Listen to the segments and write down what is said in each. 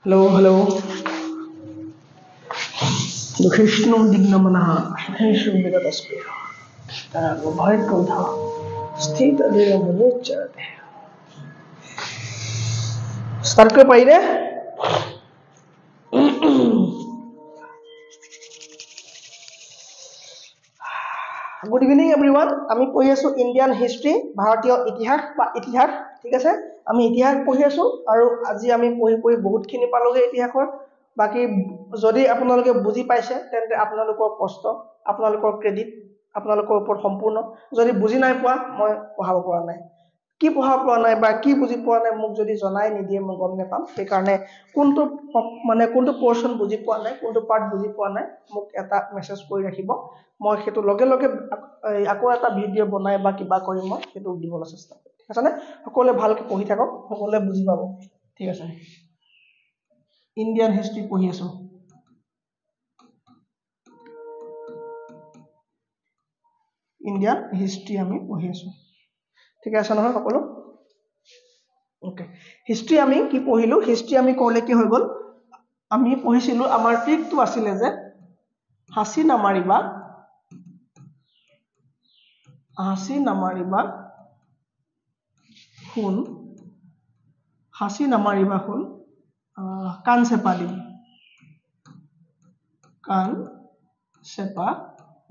Hello. Dukhishnu dignamanaha, Heshu Vigataspi, Bhait Kantha, Sthita Deva Municharate. Start করে পাই রে good evening everyone আমি পঢ়ি আছো ইন্ডিয়ান হিষ্ট্ৰী ভাৰতীয় ইতিহাস বা ইতিহাস ঠিক আছে আমি ইতিহাস পঢ়ি আছো আৰু আজি আমি পঢ়ি বহুতখিনি পালোগে ইতিহাসৰ বাকি যদি আপোনালোকে বুজি পাইছে তেন্তে আপোনালোকৰ কষ্ট আপোনালোকৰ ক্ৰেডিট আপোনালোকৰ ওপৰত সম্পূৰ্ণ যদি বুজি নাই পোৱা মই পঢ়াব পৰা নাই কি পঢ়া পোৱা নাই বা কি বুজি পোৱা নাই মোক যদি জনাই নিদিয়ে মই গম নেপাম সেই কাৰণে কোনটো পোৰশন বুজি পোৱা নাই কোনটো পাৰ্ট বুজি পোৱা নাই মোক এটা মেছেজ কৰি ৰাখিব মই হেতু লগে লগে আকৌ এটা ভিডিও বনাই বা কিবা কৰি মই হেতু দিবলৈ চেষ্টা কৰিম ঠিক আছে নে সকলোৱে ভালকৈ পঢ়ি থাকক সকলোৱে বুজি পাব ঠিক আছে ইন্ডিয়ান হিষ্ট্ৰী পঢ়ি আছো ইন্ডিয়ান হিষ্ট্ৰী আমি পঢ়ি আছো ঠিক আছে নহয় সকলো ওকে হিষ্ট্ৰী আমি কি পঢ়িলো হিষ্ট্ৰী আমি ক'লে কি হৈ গল আমি পঢ়িছিলো আমাৰ ট্ৰিকটো আছিল যে হাসি নামাৰিবা শুন কাণ চেপা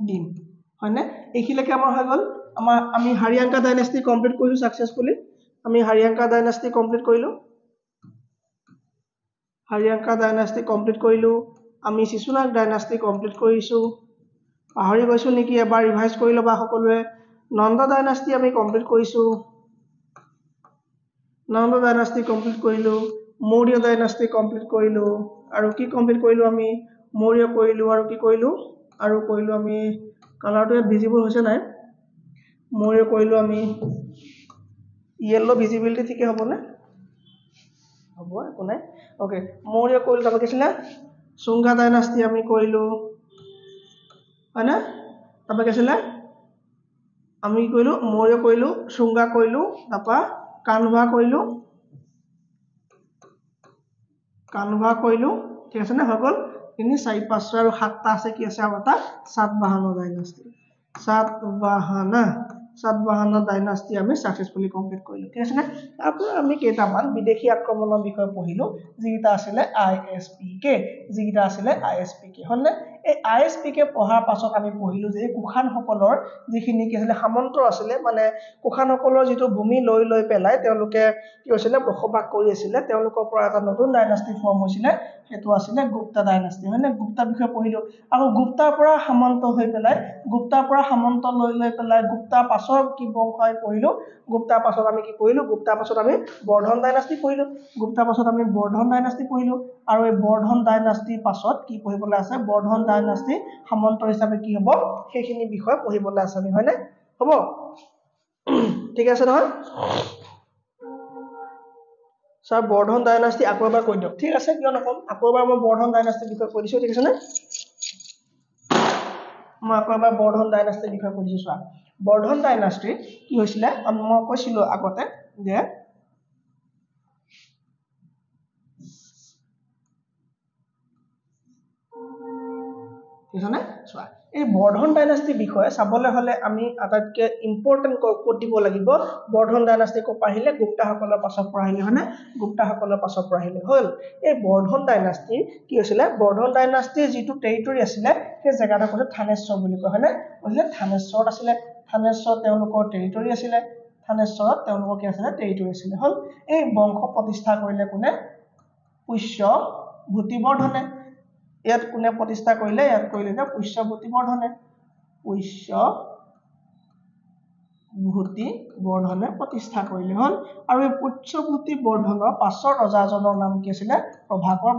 দিম হয়নে এইখিলৈকে আমাৰ হৈ গল আমি হাৰিয়াংকা ডাইনেষ্টি কমপ্লিট কৰিছো সাকসেসফুলি আমি হাৰিয়াংকা ডাইনেষ্টি কমপ্লিট কৰিলো আমি শিশুনাগ ডাইনেষ্টি কমপ্লিট কৰিছো পাহৰি গৈছো নেকি এবাৰ ৰিভাইজ কৰি লবা সকলোৱে নন্দ ডাইনেষ্টি আমি কমপ্লিট কৰিছো মৌৰ্য ডাইনেষ্টি কমপ্লিট কৰিলো আৰু কি কমপ্লিট কৰিলো আমি মৌৰ্য কৰিলো আৰু কি কৰিলো আমি কালাৰটো ভিজিবল হৈছে নাই মৌৰ্য কৰিলো আমি ইয়েলো ভিজিবিলিটি ঠিকে হ'বনে হ'ব একো নাই ওকে মৌৰ্য কৰিলো তাৰপা কিছিলে সুংগা ডাইনেষ্টি আমি কৰিলো হয়নে তাৰপা কিছিলে আমি কৰিলো মৌৰ্য কৰিলো সুংগা কৰিলো তাৰপা কানভা কৰিলো ঠিক আছে না হৈ গল তিনি 4 5 আৰু 7টা আছে কি আছে আৰু এটা সাতবাহন ডাইনাষ্টি আমি সাকসেসফুলি কমপ্লিট কৰিলো ঠিক আছে না তাৰপৰা আমি কেইটামান বিদেশী আক্ৰমণৰ বিষয়ে পঢ়িলো যিটা আছিলে ISPK হলনে এই ISPK পঢ়াৰ পাছত আমি পঢ়িলো যে কুখান সকলৰ যিখিনি কি আছিলে সামন্ত আছিলে মানে কুখান সকলৰ যিটো ভূমি লৈ পেলাই তেওঁলোকে কি হৈছিলে বসবাস কৰি আছিলে তেওঁলোকৰ পৰা এটা নতুন ডাইনাষ্টি ফৰ্ম হৈছিলে হেতু আছিলে গুপ্তা ডাইনাষ্টি হয়নে গুপ্তা বিষয়ে পঢ়িলো আৰু গুপ্তাৰ পৰা সামন্ত হৈ পেলাই গুপ্তাৰ পৰা সামন্ত লৈ পেলাই গুপ্তা পাছৰ কি বংশ হয় পঢ়িলো গুপ্তা পাছত আমি কি পঢ়িলো গুপ্তা পাছত আমি বৰ্ধন ডাইনাষ্টি পঢ়িলো আৰু এই বৰ্ধন ডাইনাষ্টি পাছত কি পঢ়িবলৈ আছে বৰ্ধন ডাইনাষ্টি সামন্ত হিচাপে কি হ'ব সেইখিনি বিষয় পঢ়িবলৈ আছে আমি হয়নে হ'ব ঠিক আছে নহয় স্যার বৰ্ধন ডাইনাষ্টি আকৌ এবাৰ কৈ দিয়ক ঠিক আছে কিয় নকম আকৌ এবাৰ মই বৰ্ধন ডাইনাষ্টি বিষয় কৈ দিছো ঠিক আছে নে মই আকৌ এবাৰ বৰ্ধন ডাইনাষ্টি বিষয় কৈ দিছো স্যাৰ বৰ্ধন ডাইনাষ্টি কি হৈছিলে মই কৈছিলো আগতে যে বুঝছনে চোৱা এই বৰ্ধন ডাইনাষ্টি বিষয়ে চাবলৈ হলে আমি আটাইতকৈ ইম্পৰ্টেন্ট কোড দিব লাগিব বৰ্ধন ডাইনাষ্টি কো পাহিলে গুপ্তা সকলৰ পাছৰ পৰা আহিলে হয়নে গুপ্তা সকলৰ পাছৰ পৰা আহিলে হল এই বৰ্ধন ডাইনাষ্টি কি হৈছিলে বৰ্ধন ডাইনাষ্টিৰ যিটো টেৰিটৰি আছিলে সেই জায়গাটা কৈছে থানেশ্বৰ বুলি কয় হয়নে কৈছে থানেশ্বৰত আছিলে থানেশ্বৰ তেওঁলোকৰ টেৰিটৰি আছিলে থানেশ্বৰত তেওঁলোকৰ কি আছিলে টেৰিটৰি আছিলে হল এই বংশ প্ৰতিষ্ঠা কৰিলে কোনে পুষ্য ভূতিবৰ্ধনে ইয়াত কোনে প্ৰতিষ্ঠা কৰিলে ইয়াত কৰিলে যে পুষ্যভূতিবৰ্ধনে প্ৰতিষ্ঠা কৰিলে হল আৰু এই পুষ্যভূতিবৰ্ধনৰ পাছৰ ৰজাজনৰ নাম কি আছিল প্ৰভাকৰ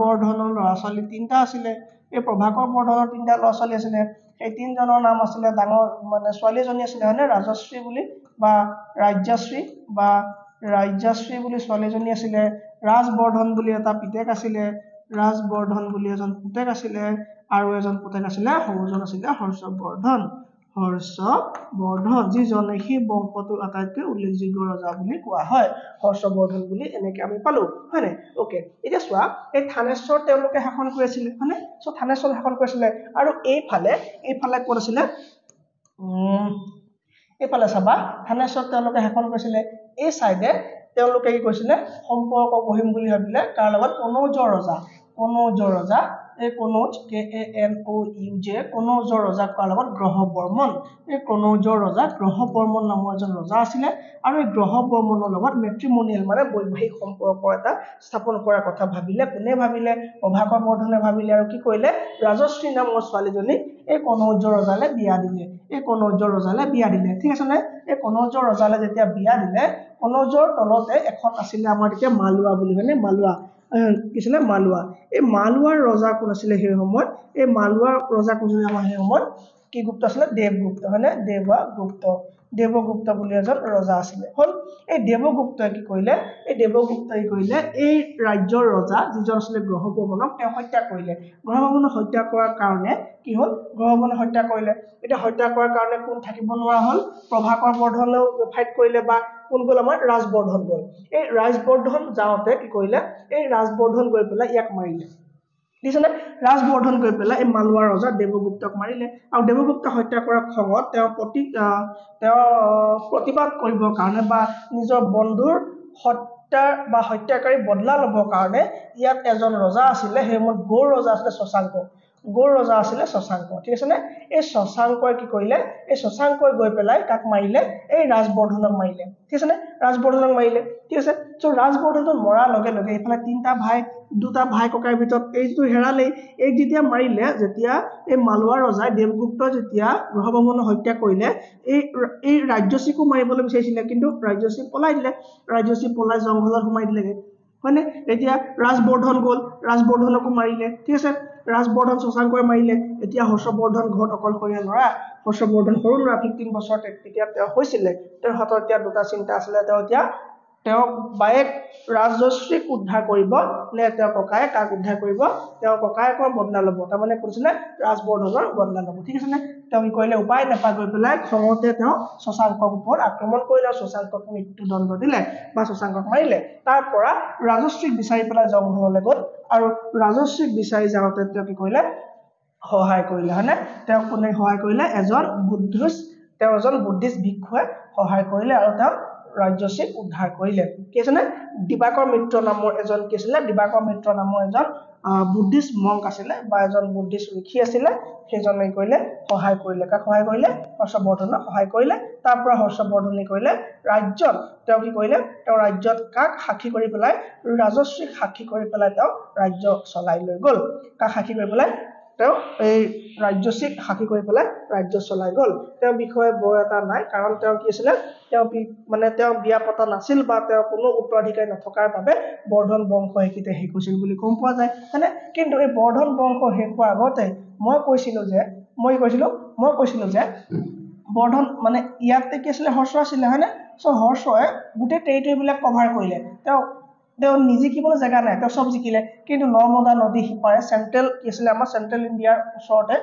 বৰ্ধনৰ ল'ৰা ছোৱালী তিনটা আছিল এই প্ৰভাকৰ বৰ্ধনৰ তিনটা ল'ৰা ছোৱালী আছিল এই তিনজনৰ নাম আছিল ডাঙৰ মানে ছোৱালীজনী আছিল হয়নে ৰাজশ্ৰী বুলি বা ৰাজ্যশ্ৰী বুলি ছোৱালীজনী আছিল ৰাজবৰ্ধন বুলি এটা পিতেক আছিল ৰাজবৰ্ধন বুলি এজন পুতেক আছিল আৰু এজন পুতেক আছিল সৰুজন আছিল হৰ্ষবৰ্ধন হৰ্ষবৰ্ধন যিজনে সেই বংশটোৰ আটাইতকৈ উল্লেখযোগ্য ৰজা বুলি কোৱা হয় হৰ্ষবৰ্ধন বুলি এনেকৈ আমি পালো হয়নে ওকে এতিয়া চোৱা এই থানেশ্বৰ তেওঁলোকে শাসন কৰিছিলে হয়নে সো থানেশ্বৰ শাসন কৰিছিলে আৰু এইফালে কোন আছিলে এইফালে চাবা থানেশ্বৰ তেওঁলোকে শাসন কৰিছিলে এই সাইডে তেওঁলোকে কি কৈছিলে সম্পৰ্ক গঢ়িম বুলি ভাবিলে তাৰ লগত কনৌজৰ ৰজা এই কনৌজ KANOUJ কনৌজৰ ৰজা কোৱাৰ লগত গ্ৰহবৰ্মন এই কনৌজৰ ৰজা গ্ৰহবৰ্মন নামৰ এজন ৰজা আছিলে আৰু এই গ্ৰহবৰ্মনৰ লগত মেট্ৰিমনিয়েল মানে বৈবাহিক সম্পৰ্ক এটা স্থাপন কৰাৰ কথা ভাবিলে কোনে ভাবিলে প্ৰভাকৰ বৰ্ধনে ভাবিলে আৰু কি কৰিলে ৰাজশ্ৰী নামৰ ছোৱালীজনী এই কনৌজৰ ৰজালে বিয়া দিলে ঠিক আছে নে এই কনৌজৰ ৰজালে যেতিয়া বিয়া দিলে কনৌজৰ তলতে এখন আছিলে আমাৰ তেতিয়া মালুৱা বুলি হয়নে মালুৱা কিছিলে মালুৱা এই মালুৱাৰ ৰজা কোন আছিলে সেই সময়ত এই মালুৱাৰ ৰজা কোন আছিলে আমাৰ সেই সময়ত কি গুপ্ত আছিলে দেৱগুপ্ত হয়নে দেৱগুপ্ত বুলি এজন ৰজা আছিলে হল এই দেৱগুপ্তই কি কৰিলে এই ৰাজ্যৰ ৰজা যিজন আছিলে গ্ৰহবৰ্মনক তেওঁ হত্যা কৰিলে গ্ৰহবৰ্মনক হত্যা কৰাৰ কাৰণে কি হল গ্ৰহবৰ্মনক হত্যা কৰিলে এটা হত্যা কৰাৰ কাৰণে কোন থাকিব নোৱাৰা হল প্ৰভাকৰ বৰ্ধনেও ফাইট কৰিলে বা কোন গল আমাৰ ৰাজবৰ্ধন গল এই ৰাজবৰ্ধন যাওঁতে কি কৰিলে এই ৰাজবৰ্ধন গৈ পেলাই ইয়াক মাৰিলে দিছনে ৰাজবৰ্ধন গৈ পেলাই এই মালুৱাৰ ৰজা দেৱগুপ্তক মাৰিলে আৰু দেৱগুপ্তক হত্যা কৰাৰ খবৰত তেওঁ প্ৰতিবাদ কৰিবৰ কাৰণে বা নিজৰ বন্ধুৰ হত্যাকাৰী বদলা লবৰ কাৰণে ইয়াত এজন ৰজা আছিলে সেই সময়ত গৌৰ ৰজা আছিলে শশাংক ঠিক আছে নে এই শশাংকই কি কৰিলে এই শশাংকই গৈ পেলাই কাক মাৰিলে এই ৰাজবৰ্ধনক মাৰিলে ঠিক আছে নে ঠিক আছে সো ৰাজবৰ্ধনক মৰাৰ লগে লগে এইফালে দুটা ভাই ককাইৰ ভিতৰত এইটো হেৰালেই এই যেতিয়া মাৰিলে যেতিয়া এই মালুৱাৰ ৰজাই দেৱগুপ্তই যেতিয়া গ্ৰহবৰ্মনক হত্যা কৰিলে এই ৰাজ্যশ্ৰীকো মাৰিবলৈ বিচাৰিছিলে কিন্তু ৰাজ্যশ্ৰী পলাই জংঘলত সোমাই দিলেগে হয়নে এতিয়া ৰাজবৰ্ধন গল ৰাজবৰ্ধনকো মাৰিলে ঠিক আছে ৰাজবৰ্ধন শশাংকই মাৰিলে এতিয়া হৰ্ষবৰ্ধন ঘৰত অকলশৰীয়া ল'ৰা হৰ্ষবৰ্ধন সৰু ল'ৰা 15 বছৰ তেতিয়া তেওঁ হৈছিলে তেওঁৰ হাতত এতিয়া দুটা চিন্তা আছিলে তেওঁ বাইক ৰাজশ্ৰীক উদ্ধাৰ কৰিব নে তেওঁ ককায়ে কাক উদ্ধাৰ কৰিব তেওঁ ককায়েকৰ বদলা ল'ব তাৰমানে কৈছিলে ৰাজবৰ্ধনৰ বদলা ল'ব ঠিক আছে নে তেওঁ কি কৰিলে উপায় নাপাই গৈ পেলাই খঙতে তেওঁ শশাংকৰ ওপৰত আক্ৰমণ কৰিলে শশাংকক মৃত্যুদণ্ড দিলে বা শশাংকক মাৰিলে তাৰ পৰা ৰাজশ্ৰীক বিচাৰি পেলাই জংঘললৈ গ'ল আৰু ৰাজশ্ৰীক বিচাৰি যাওঁতে তেওঁ কি কৰিলে সহায় কৰিলে হয়নে তেওঁ কোনে সহায় কৰিলে এজন বুদ্ধিষ্ট ভিক্ষুৱে সহায় কৰিলে আৰু তেওঁ ৰাজ্যশ্ৰীক উদ্ধাৰ কৰিলে কি আছে নে দিবাকৰ মিত্ৰ নামৰ এজন বুদ্ধিষ্ট মংক আছিলে বা এজন বুদ্ধিষ্ট ঋষি আছিলে সেইজনে কৰিলে সহায় কৰিলে কাক সহায় কৰিলে হৰ্ষবৰ্ধনক সহায় কৰিলে তাৰ পৰা হৰ্ষবৰ্ধনে কৰিলে ৰাজ্যত তেওঁ কি কৰিলে তেওঁ ৰাজ্যত কাক সাক্ষী কৰি পেলাই ৰাজশ্ৰীক সাক্ষী কৰি পেলাই তেওঁ ৰাজ্য চলাই লৈ গ'ল কাক সাক্ষী কৰি পেলাই তেওঁ এই ৰাজ্যশ্ৰীক সাক্ষী কৰি পেলাই ৰাজ্য চলাই গ'ল তেওঁৰ বিষয়ে বৰ এটা নাই কাৰণ তেওঁ কি আছিলে তেওঁ বিয়া পতা নাছিল বা তেওঁ কোনো উত্তৰাধিকাৰী নথকাৰ বাবে বৰ্ধন বংশ হেকিতে শেষ হৈছিল বুলি গম পোৱা যায় হয়নে কিন্তু এই বৰ্ধন বংশ শেষ হোৱাৰ আগতে মই কৈছিলো যে বৰ্ধন মানে ইয়াতে কি আছিলে হৰ্ষ আছিলে হয়নে সো হৰ্ষই গোটেই টেৰিটৰিবিলাক কভাৰ কৰিলে তেওঁ নিজে কিবলৈ জেগা নাই তেওঁ সব জিকিলে কিন্তু নৰ্মদা নদী সিপাৰে চেন্ট্ৰেল কি আছিলে আমাৰ চেন্ট্ৰেল ইণ্ডিয়াৰ ওচৰতে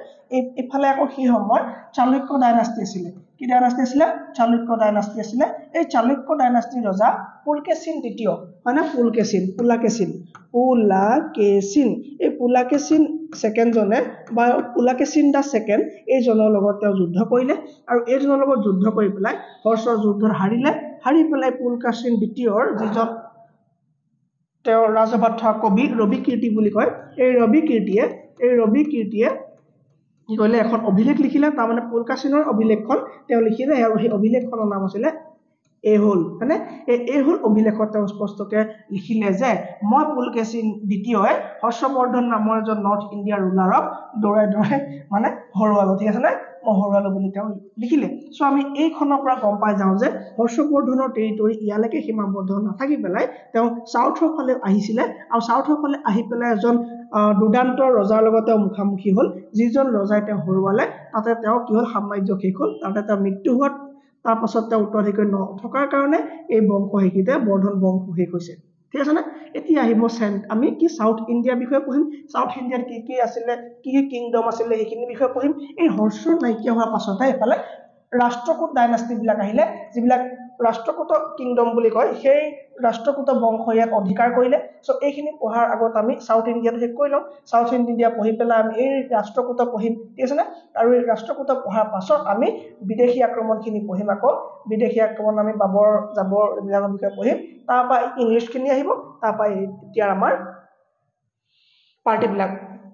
এইফালে আকৌ সেই সময়ত চালুক্য ডাইনাষ্টি আছিলে কি ডাইনাষ্টি আছিলে চালুক্য ডাইনাষ্টি আছিলে এই চালুক্য ডাইনাষ্টিৰ ৰজা পুলকেশিন দ্বিতীয় হয়নে পুলাকেশিন এই পুলাকেশিন সেকেন্ড জনে বা পুলাকেশিন দা সেকেন্ড এই জনৰ লগত তেওঁ যুদ্ধ কৰিলে আৰু এই জনৰ লগত যুদ্ধ কৰি পেলাই হৰ্ষৰ যুদ্ধত হাৰি পেলাই পুলকেশিন দ্বিতীয়ৰ যিজন তেওঁ ৰাজভাষা কবি ৰবি কীৰ্তি বুলি কয় এই ৰবি কীৰ্তিয়ে কি কৰিলে এখন অভিলেখ লিখিলে তাৰমানে পুলকেশিনৰ অভিলেখখন তেওঁ লিখিলে আৰু সেই অভিলেখখনৰ নাম আছিলে এহোল হয়নে এহোল অভিলেখত তেওঁ স্পষ্টকৈ লিখিলে যে মই পুলকেশিন দ্বিতীয়ই হৰ্ষবৰ্ধন নামৰ এজন নৰ্থ ইণ্ডিয়া ৰুলাৰক দৌৰাই মানে হৰুৱালো ঠিক আছে নে মই হৰুৱালো বুলি তেওঁ লিখিলে সো আমি এইখনৰ পৰা গম পাই যাওঁ যে হৰ্ষবৰ্ধনৰ টেৰিটৰি ইয়ালৈকে সীমাবদ্ধ নাথাকি পেলাই তেওঁ সাউথৰ ফালে আহিছিলে আৰু সাউথৰ ফালে আহি পেলাই এজন দুদান্তৰ ৰজাৰ লগত তেওঁ মুখামুখি হ'ল যিজন ৰজাই তেওঁ হৰুৱালে তাতে তেওঁ কি হ'ল সাম্ৰাজ্য শেষ হ'ল তাতে তেওঁ মৃত্যু হোৱাত তাৰ পাছত তেওঁ উত্তৰাধিকাৰী নথকাৰ কাৰণে এই বংশ হেকিতে বৰ্ধন বংশ শেষ হৈছে ঠিক আছে না এতিয়া আহিব আমি কি সাউথ ইন্ডিয়াৰ বিষয়ে পঢ়িম সাউথ ইন্ডিয়াত কি আছিলে কি কিংডম আছিলে সেইখিনি বিষয়ে পঢ়িম এই হৰ্ষৰ নাইকিয়া হোৱাৰ পাছতে এফালে ৰাষ্ট্ৰকূট ডাইনাষ্টি বিলাক আহিলে যিবিলাক ৰাষ্ট্ৰকূট কিংডম বুলি কয় সেই ৰাষ্ট্ৰকূট বংশ ইয়াত অধিকাৰ কৰিলে সো এইখিনি পঢ়াৰ আগত আমি সাউথ ইন্ডিয়াটো শেষ কৰি লওঁ সাউথ ইন্ডিয়া পঢ়ি পেলাই আমি এই ৰাষ্ট্ৰকূট পঢ়িম ঠিক আছে না আৰু এই ৰাষ্ট্ৰকূট পঢ়াৰ পাছত আমি বিদেশী আক্ৰমণখিনি পঢ়িম আকৌ বিদেশী আক্ৰমণ আমি বাবৰ জাবৰ এইবিলাকৰ বিষয়ে পঢ়িম তাৰপৰা ইংলিছখিনি আহিব তাৰপৰা এতিয়া আমাৰ পাৰ্টিবিলাক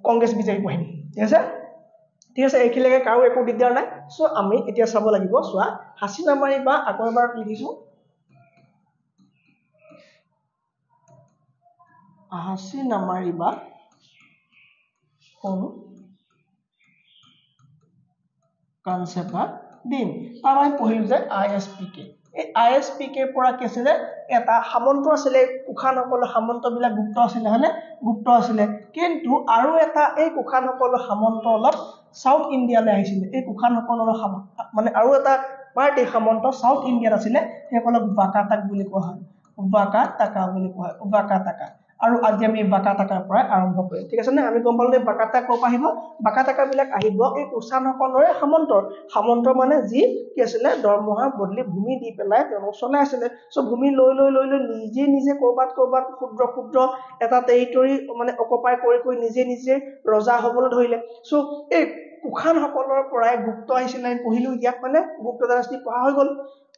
কংগ্ৰেছ বিজেপি পঢ়িম ঠিক আছে এইখিনিলৈকে কাৰো একো দিগদাৰ নাই সো আমি এতিয়া চাব লাগিব চোৱা হাসিনা মাৰি বা আকৌ এবাৰ লিখিছো হাসিনা মাৰি বা কোন কনসেপ্ট দিন আৰু আমি পঢ়িলো যে আইএসপিকে এই আইএসপিকে পৰা কি আছিলে এটা সামন্ত আছিলে কুখানসকল সামন্তবিলাক গুপ্ত আছিলে হয়নে গুপ্ত আছিলে কিন্তু আৰু এটা এই কুখানসকল সামন্ত অলপ সাউথ ইন্ডিয়ালৈ আহিছিলে এই কুখানসকলৰ মানে আৰু এটা পাৰ্টি সামন্ত সাউথ ইন্ডিয়াত আছিলে সেইসকলক বাকাটাক বুলি কোৱা হয় বাকাটাকা বুলি কোৱা হয় বাকাটাকা আৰু আজি আমি বাকাটাকাৰ পৰা আৰম্ভ কৰিম ঠিক আছে নে আমি গম পালো যে বাকাটাক ক'ৰ পৰা আহিব বাকাটাকাবিলাক আহিব এই কুখানসকলৰে সামন্ত মানে যি কি আছিলে দৰমহা বদলি ভূমি দি পেলাই তেওঁলোক চলাই আছিলে সো ভূমি লৈ নিজে কৰবাত ক্ষুদ্ৰ এটা টেৰিটৰি মানে অকুপাই কৰি নিজে ৰজা হ'বলৈ ধৰিলে সো এই কুখানসকলৰ পৰাই গুপ্ত আহিছিলে আমি পঢ়িলো ইয়াক মানে গুপ্ত ডাইনাষ্টি পঢ়া হৈ গ'ল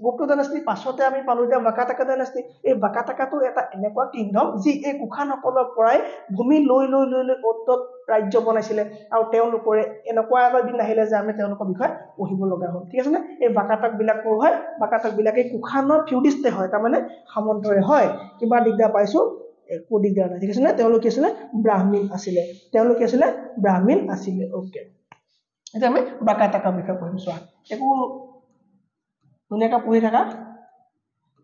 গুপ্ত ডাইনাষ্টিৰ পাছতে আমি পালো এতিয়া বাকাটাকা ডাইনাষ্টি এই বাকাটাকাটো এটা এনেকুৱা কিংডম যি এই কুখানসকলৰ পৰাই ভূমি লৈ অত্যত ৰাজ্য বনাইছিলে আৰু তেওঁলোকৰে এনেকুৱা এটা দিন আহিলে যে আমি তেওঁলোকৰ বিষয়ে পঢ়িব লগা হ'ল ঠিক আছে নে এই বাকাটাক বিলাক কোৰ হয় বাকাটাক বিলাকে কুখানৰ ফিউডিষ্টে হয় তাৰমানে সামন্তৰে হয় কিবা দিগদাৰ পাইছো একো দিগদাৰ নাই ঠিক আছে নে তেওঁলোক কি আছিলে ব্ৰাহ্মীণ আছিলে ওকে এতিয়া আমি বাকাটাকাৰ বিষয়ে পঢ়িম চোৱা একো ধুনীয়াকৈ পঢ়ি থাকা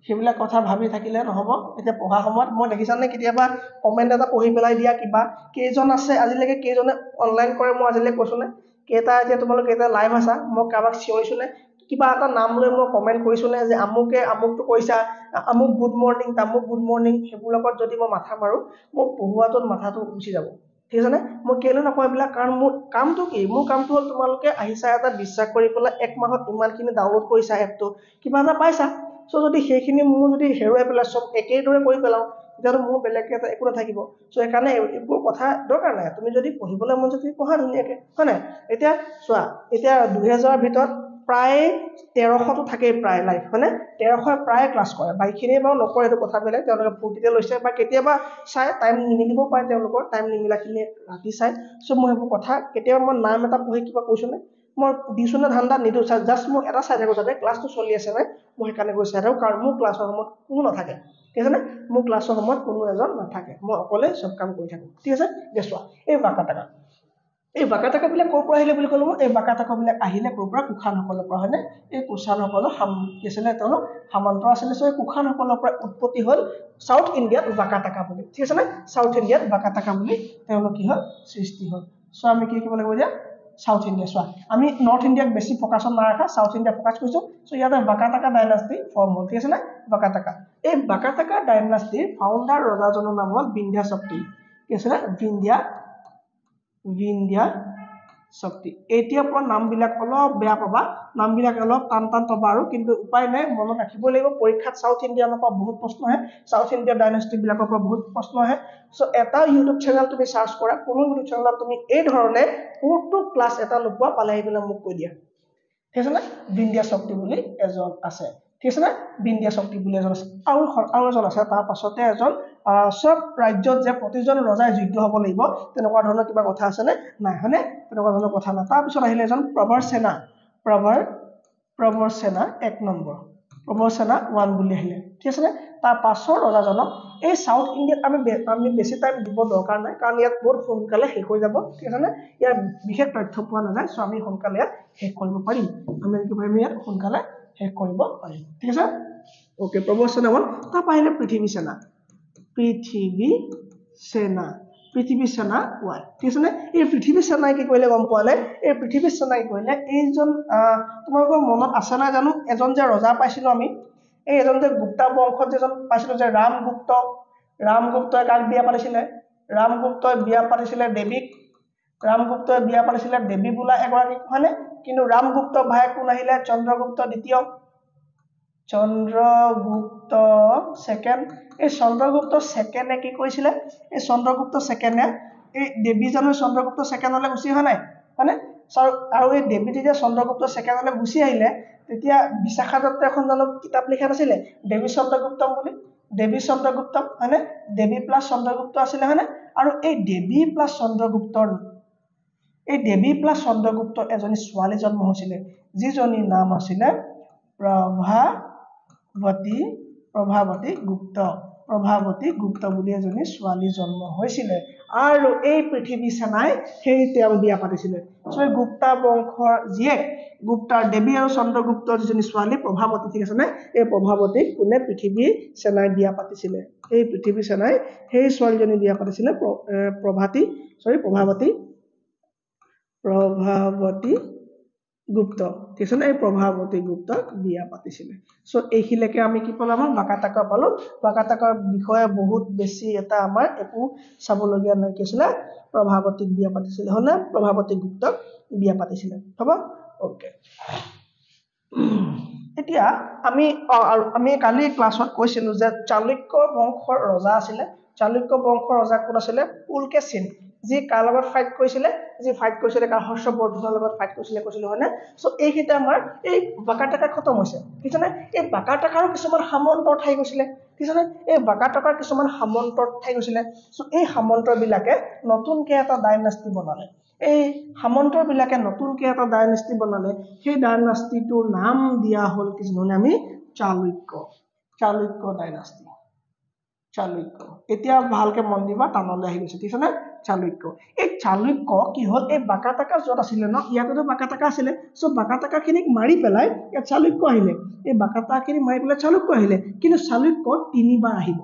সেইবিলাক কথা ভাবি থাকিলে নহব এতিয়া পঢ়া সময়ত মই দেখিছানে কেতিয়াবা কমেন্ট এটা পঢ়ি পেলাই দিয়া কিবা কেইজন আছে আজিলৈকে কেইজনে অনলাইন কৰে মই আজিলৈকে কৈছো নে কেইটা এতিয়া তোমালোকে কেইটা লাইভ আছা মই কাৰোবাক চিঞৰিছো নে কিবা এটা নাম লৈ মই কমেন্ট কৰিছো নে যে আমুকটো কৈছা আমুক গুড মৰ্নিং সেইবোৰ লগত যদি মই মাথা মাৰো মই পঢ়ুৱাটোত মাথাটো উঠি যাব ঠিক আছে নে মই কেলে নকওঁ এইবিলাক কাৰণ মোৰ কামটো কি মোৰ কামটো হ'ল তোমালোকে আহিছা এটা বিশ্বাস কৰি পেলাই এক মাহত ইমানখিনি ডাউনলোড কৰিছা এপটো কিবা এটা পাইছা সো যদি সেইখিনি মোৰ যদি হেৰুৱাই পেলাই সব একেইদৰে কৰি পেলাও তেতিয়াতো মোৰ বেলেগ এটা একো নাথাকিব সো সেইকাৰণে এইবোৰ কথা দৰকাৰ নাই তুমি যদি পঢ়িবলৈ মন যায় তুমি পঢ়া ধুনীয়াকৈ হয় নাই এতিয়া চোৱা এতিয়া 2000ৰ ভিতৰত প্ৰায় 1300টো থাকেই প্ৰায় লাইভ হয়নে 1300 প্ৰায় ক্লাছ কৰে বাইখিনিয়ে বাৰু নকৰে এইটো কথা বেলেগ তেওঁলোকে ফূৰ্তিতে লৈছে বা কেতিয়াবা চাই টাইম নিমিলিব পাৰে তেওঁলোকৰ টাইম নিমিলাখিনি ৰাতি চাই সো মই এইবোৰ কথা কেতিয়াবা মই নাম এটা পঢ়ি কিবা কৈছো নে মই দিছো না ধান্দা নিদো জাষ্ট মই এটা চাই থাকো যাতে ক্লাছটো চলি আছে নাই মই সেইকাৰণে গৈ চাই থাকো কাৰণ মোৰ ক্লাছৰ সময়ত কোনো নাথাকে ঠিক আছে নে মোৰ ক্লাছৰ সময়ত কোনো এজন নাথাকে মই অকলে সব কাম কৰি থাকো ঠিক আছে দেখোৱা এই বাকাটাকাবিলাক ক'ৰ পৰা আহিলে বুলি ক'লো মই এই বাকাটাকাবিলাক আহিলে ক'ৰ পৰা কুখানসকলৰ পৰা হয়নে এই কুখানসকলৰ কি আছিলে তেওঁলোক সামন্ত আছিলে সো এই কুখানসকলৰ পৰা উৎপত্তি হ'ল সাউথ ইণ্ডিয়াত বাকাটাকা বুলি ঠিক আছে নে সাউথ ইণ্ডিয়াত বাকাটাকা বুলি তেওঁলোক কি হ'ল সৃষ্টি হ'ল সো আমি কি কৰিব লাগিব এতিয়া সাউথ ইণ্ডিয়া চোৱা আমি নৰ্থ ইণ্ডিয়াক বেছি ফোকাছত নাৰাখা সাউথ ইণ্ডিয়া ফোকাছ কৰিছো সো ইয়াতে বাকাটাকা ডাইনাষ্টি ফৰ্ম হ'ল ঠিক আছে নে বাকাটাকা এই বাকাটাকা ডাইনাষ্টিৰ ফাউণ্ডাৰ ৰজাজনৰ নাম হ'ল বিন্ধ্যা শক্তি কি আছিলে বিন্ধ্যা শক্তি এতিয়াৰ পৰা নামবিলাক অলপ বেয়া পাবা নামবিলাক অলপ টান পাবা আৰু কিন্তু উপায় নাই মনত ৰাখিব লাগিব পৰীক্ষাত সাউথ ইণ্ডিয়ানৰ পৰা বহুত প্ৰশ্ন আহে সাউথ ইণ্ডিয়া ডাইনাষ্টি বিলাকৰ পৰা বহুত প্ৰশ্ন আহে সো এটা ইউটিউব চেনেল তুমি সাৰ্চ কৰা কোনো ইউটিউব চেনেলত তুমি এই ধৰণে কোনটো ক্লাছ এটা নোপোৱা পালে আহিবলৈ মোক কৈ দিয়া ঠিক আছে নে বিন্ধ্যা শক্তি বুলি এজন আছে ঠিক আছে নে বিন্ধ্যা শক্তি বুলি এজন আছে আৰু এজন আছে তাৰ পাছতে এজন সব ৰাজ্যত যে প্ৰতিজন ৰজাই যুদ্ধ হ'ব লাগিব তেনেকুৱা ধৰণৰ কিবা কথা আছে নে নাই হয়নে তেনেকুৱা ধৰণৰ কথা নাই তাৰ পিছত আহিলে এজন প্ৰবৰ সেনা এক নম্বৰ প্ৰবৰ সেনা 1 বুলি আহিলে ঠিক আছে নে তাৰ পাছৰ ৰজাজনক এই সাউথ ইণ্ডিয়াত আমি বেছি টাইম দিব দৰকাৰ নাই কাৰণ ইয়াত বহুত সোনকালে শেষ হৈ যাব ঠিক আছে নে ইয়াৰ বিশেষ তথ্য পোৱা নাযায় সো আমি সোনকালে ইয়াত শেষ কৰিব পাৰিম আমি কি পাৰিম ইয়াত সোনকালে শেষ কৰিব পাৰিম ঠিক আছে ওকে প্ৰবৰ সেনা 1 তাৰ পাইলে পৃথিৱী সেনা 1 ঠিক আছে নে এই পৃথিৱী সেনাই কি কৰিলে গম পোৱা নাই এই পৃথিৱী সেনাই কৰিলে এইজন তোমালোকৰ মনত আছে না জানো এজন যে ৰজা পাইছিলো আমি এই এজন যে গুপ্তা বংশত যেজন পাইছিলো যে ৰামগুপ্ত ৰামগুপ্তই কাক বিয়া পাতিছিলে ৰামগুপ্তই বিয়া পাতিছিলে দেৱীক ৰামগুপ্তই বিয়া পাতিছিলে দেৱী বোলা এগৰাকীক হয়নে কিন্তু ৰামগুপ্ত ভাই কোন আহিলে চন্দ্ৰগুপ্ত দ্বিতীয় চন্দ্ৰগুপ্ত সেকেন্ড এই চন্দ্ৰগুপ্ত সেকেন্ডে কি কৰিছিলে এই চন্দ্ৰগুপ্ত সেকেন্ডে এই দেৱী জানো চন্দ্ৰগুপ্ত সেকেন্ডলৈ গুচি অহা নাই হয়নে আৰু এই দেৱী যেতিয়া চন্দ্ৰগুপ্ত সেকেন্ডলৈ গুচি আহিলে তেতিয়া বিশাখা দত্তই এখন জানো কিতাপ লিখা নাছিলে দেৱী চন্দ্ৰগুপ্তম বুলি দেৱী চন্দ্ৰগুপ্তম হয়নে দেৱী প্লাছ চন্দ্ৰগুপ্ত আছিলে হয়নে আৰু এই দেৱী প্লাছ চন্দ্ৰগুপ্তৰ এজনী ছোৱালী জন্ম হৈছিলে যিজনীৰ নাম আছিলে প্ৰভাৱতী গুপ্ত বুলি এজনী ছোৱালী জন্ম হৈছিলে আৰু এই পৃথিৱী সেনাই সেই তেওঁ বিয়া পাতিছিলে সৈ গুপ্তা বংশৰ জীয়েক গুপ্তাৰ দেৱী আৰু চন্দ্ৰগুপ্তৰ যিজনী ছোৱালী প্ৰভাৱতী ঠিক আছে নে এই প্ৰভাৱতীক কোনে পৃথিৱী সেনাই বিয়া পাতিছিলে এই পৃথিৱী সেনাই সেই ছোৱালীজনী বিয়া পাতিছিলে প্ৰভাৱতী গুপ্ত ঠিক আছে এই প্ৰভাৱতী গুপ্তক বিয়া পাতিছিলে সো এইখিলেকে আমি কি পালো আমাৰ বাকাটাকা পালো বাকাটাকাৰ বিষয়ে বহুত বেছি এটা আমাৰ একো চাবলগীয়া নাই কি আছিলে প্ৰভাৱতীক বিয়া পাতিছিলে হলে প্ৰভাৱতী গুপ্তক বিয়া পাতিছিলে হ'ব ওকে এতিয়া আমি কালি ক্লাছত কৈছিলো যে চালুক্য বংশৰ ৰজা আছিলে চালুক্য বংশৰ ৰজা কোন আছিলে পুলকেশিন যি কাৰ লগত ফাইট কৰিছিলে কাৰ হৰ্ষবৰ্ধনৰ লগত ফাইট কৰিছিলে হয়নে সো এইখিতে আমাৰ এই বাকাটাকা খতম হৈছে ঠিক আছে এই বাকাটাকাৰ কিছুমান সামন্তৰ ঠাই গৈছিলে ঠিক আছে এই বাকাটাকাৰ কিছুমান সামন্তৰ ঠাই গৈছিলে সো এই সামন্তৰ বিলাকে নতুনকে এটা ডাইনাষ্টি বনালে এই সামন্তৰ বিলাকে নতুনকে এটা ডাইনাষ্টি বনালে সেই ডাইনাষ্টিটোৰ নাম দিয়া হল কি জানো আমি চালুক্য ডাইনাষ্টি চালুক্য এতিয়া ভালকে মন দিবা টানলৈ আহি গৈছে ঠিক আছে চালুক্য এই চালুক্য কি হল এই বাকাটাকা যত আছিলে ন ইয়াতেতো বাকাটাকা আছিলে সো বাকাটাকাখিনিক মাৰি পেলাই ইয়াত চালুক্য আহিলে এই বাকাটাকাখিনি মাৰি পেলাই চালুক্য আহিলে কিন্তু চালুক্য তিনিবাৰ আহিব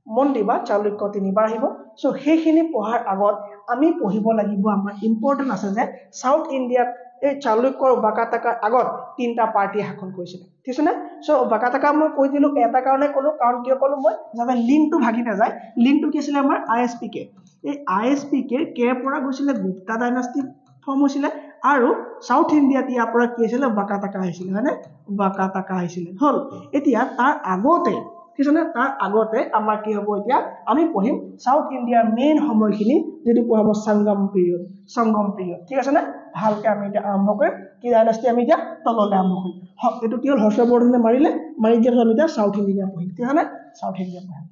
মন দিবা চালুক্য তিনিবাৰ আহিব সো সেইখিনি পঢ়াৰ আগত আমি পঢ়িব লাগিব আমাৰ ইম্পৰ্টেন্ট আছে যে সাউথ ইণ্ডিয়াত এই চালুক্য বাকাটাকাৰ আগত তিনটা পাৰ্টি শাসন কৰিছিল ঠিক আছে সো বাকাটাকা মই কৈ দিলো এটা কাৰণে কলো কাৰণ কিয় কলো মই যাতে লিংকটো ভাগি নাযায় লিংকটো কি আছিল আমাৰ আইএসপিকে এই আইএসপিকে কেৰ পৰা গৈছিলে গুপ্তা ডাইনাষ্টি ফৰ্ম হৈছিলে আৰু সাউথ ইণ্ডিয়াত ইয়াৰ পৰা কি আছিল বাকাটাকা আহিছিল হয়নে বাকাটাকা আহিছিল হল এতিয়া তাৰ আগতে তাৰ আগতে আমাৰ কি হ'ব এতিয়া আমি পঢ়িম সাউথ ইণ্ডিয়াৰ মেইন সময়খিনি যেটো পঢ়াব সংগম পিৰিয়ড ঠিক আছে না ভালকে আমি এটা আৰম্ভ কৰিম কি ডাইনাষ্টি আমি এতিয়া তললৈ আৰম্ভ কৰিম এটো কি হল হৰ্ষবৰ্ধনে মাৰি দিয়া আমি এতিয়া সাউথ ইণ্ডিয়া পঢ়িম ঠিক আছে সাউথ ইণ্ডিয়া পঢ়িম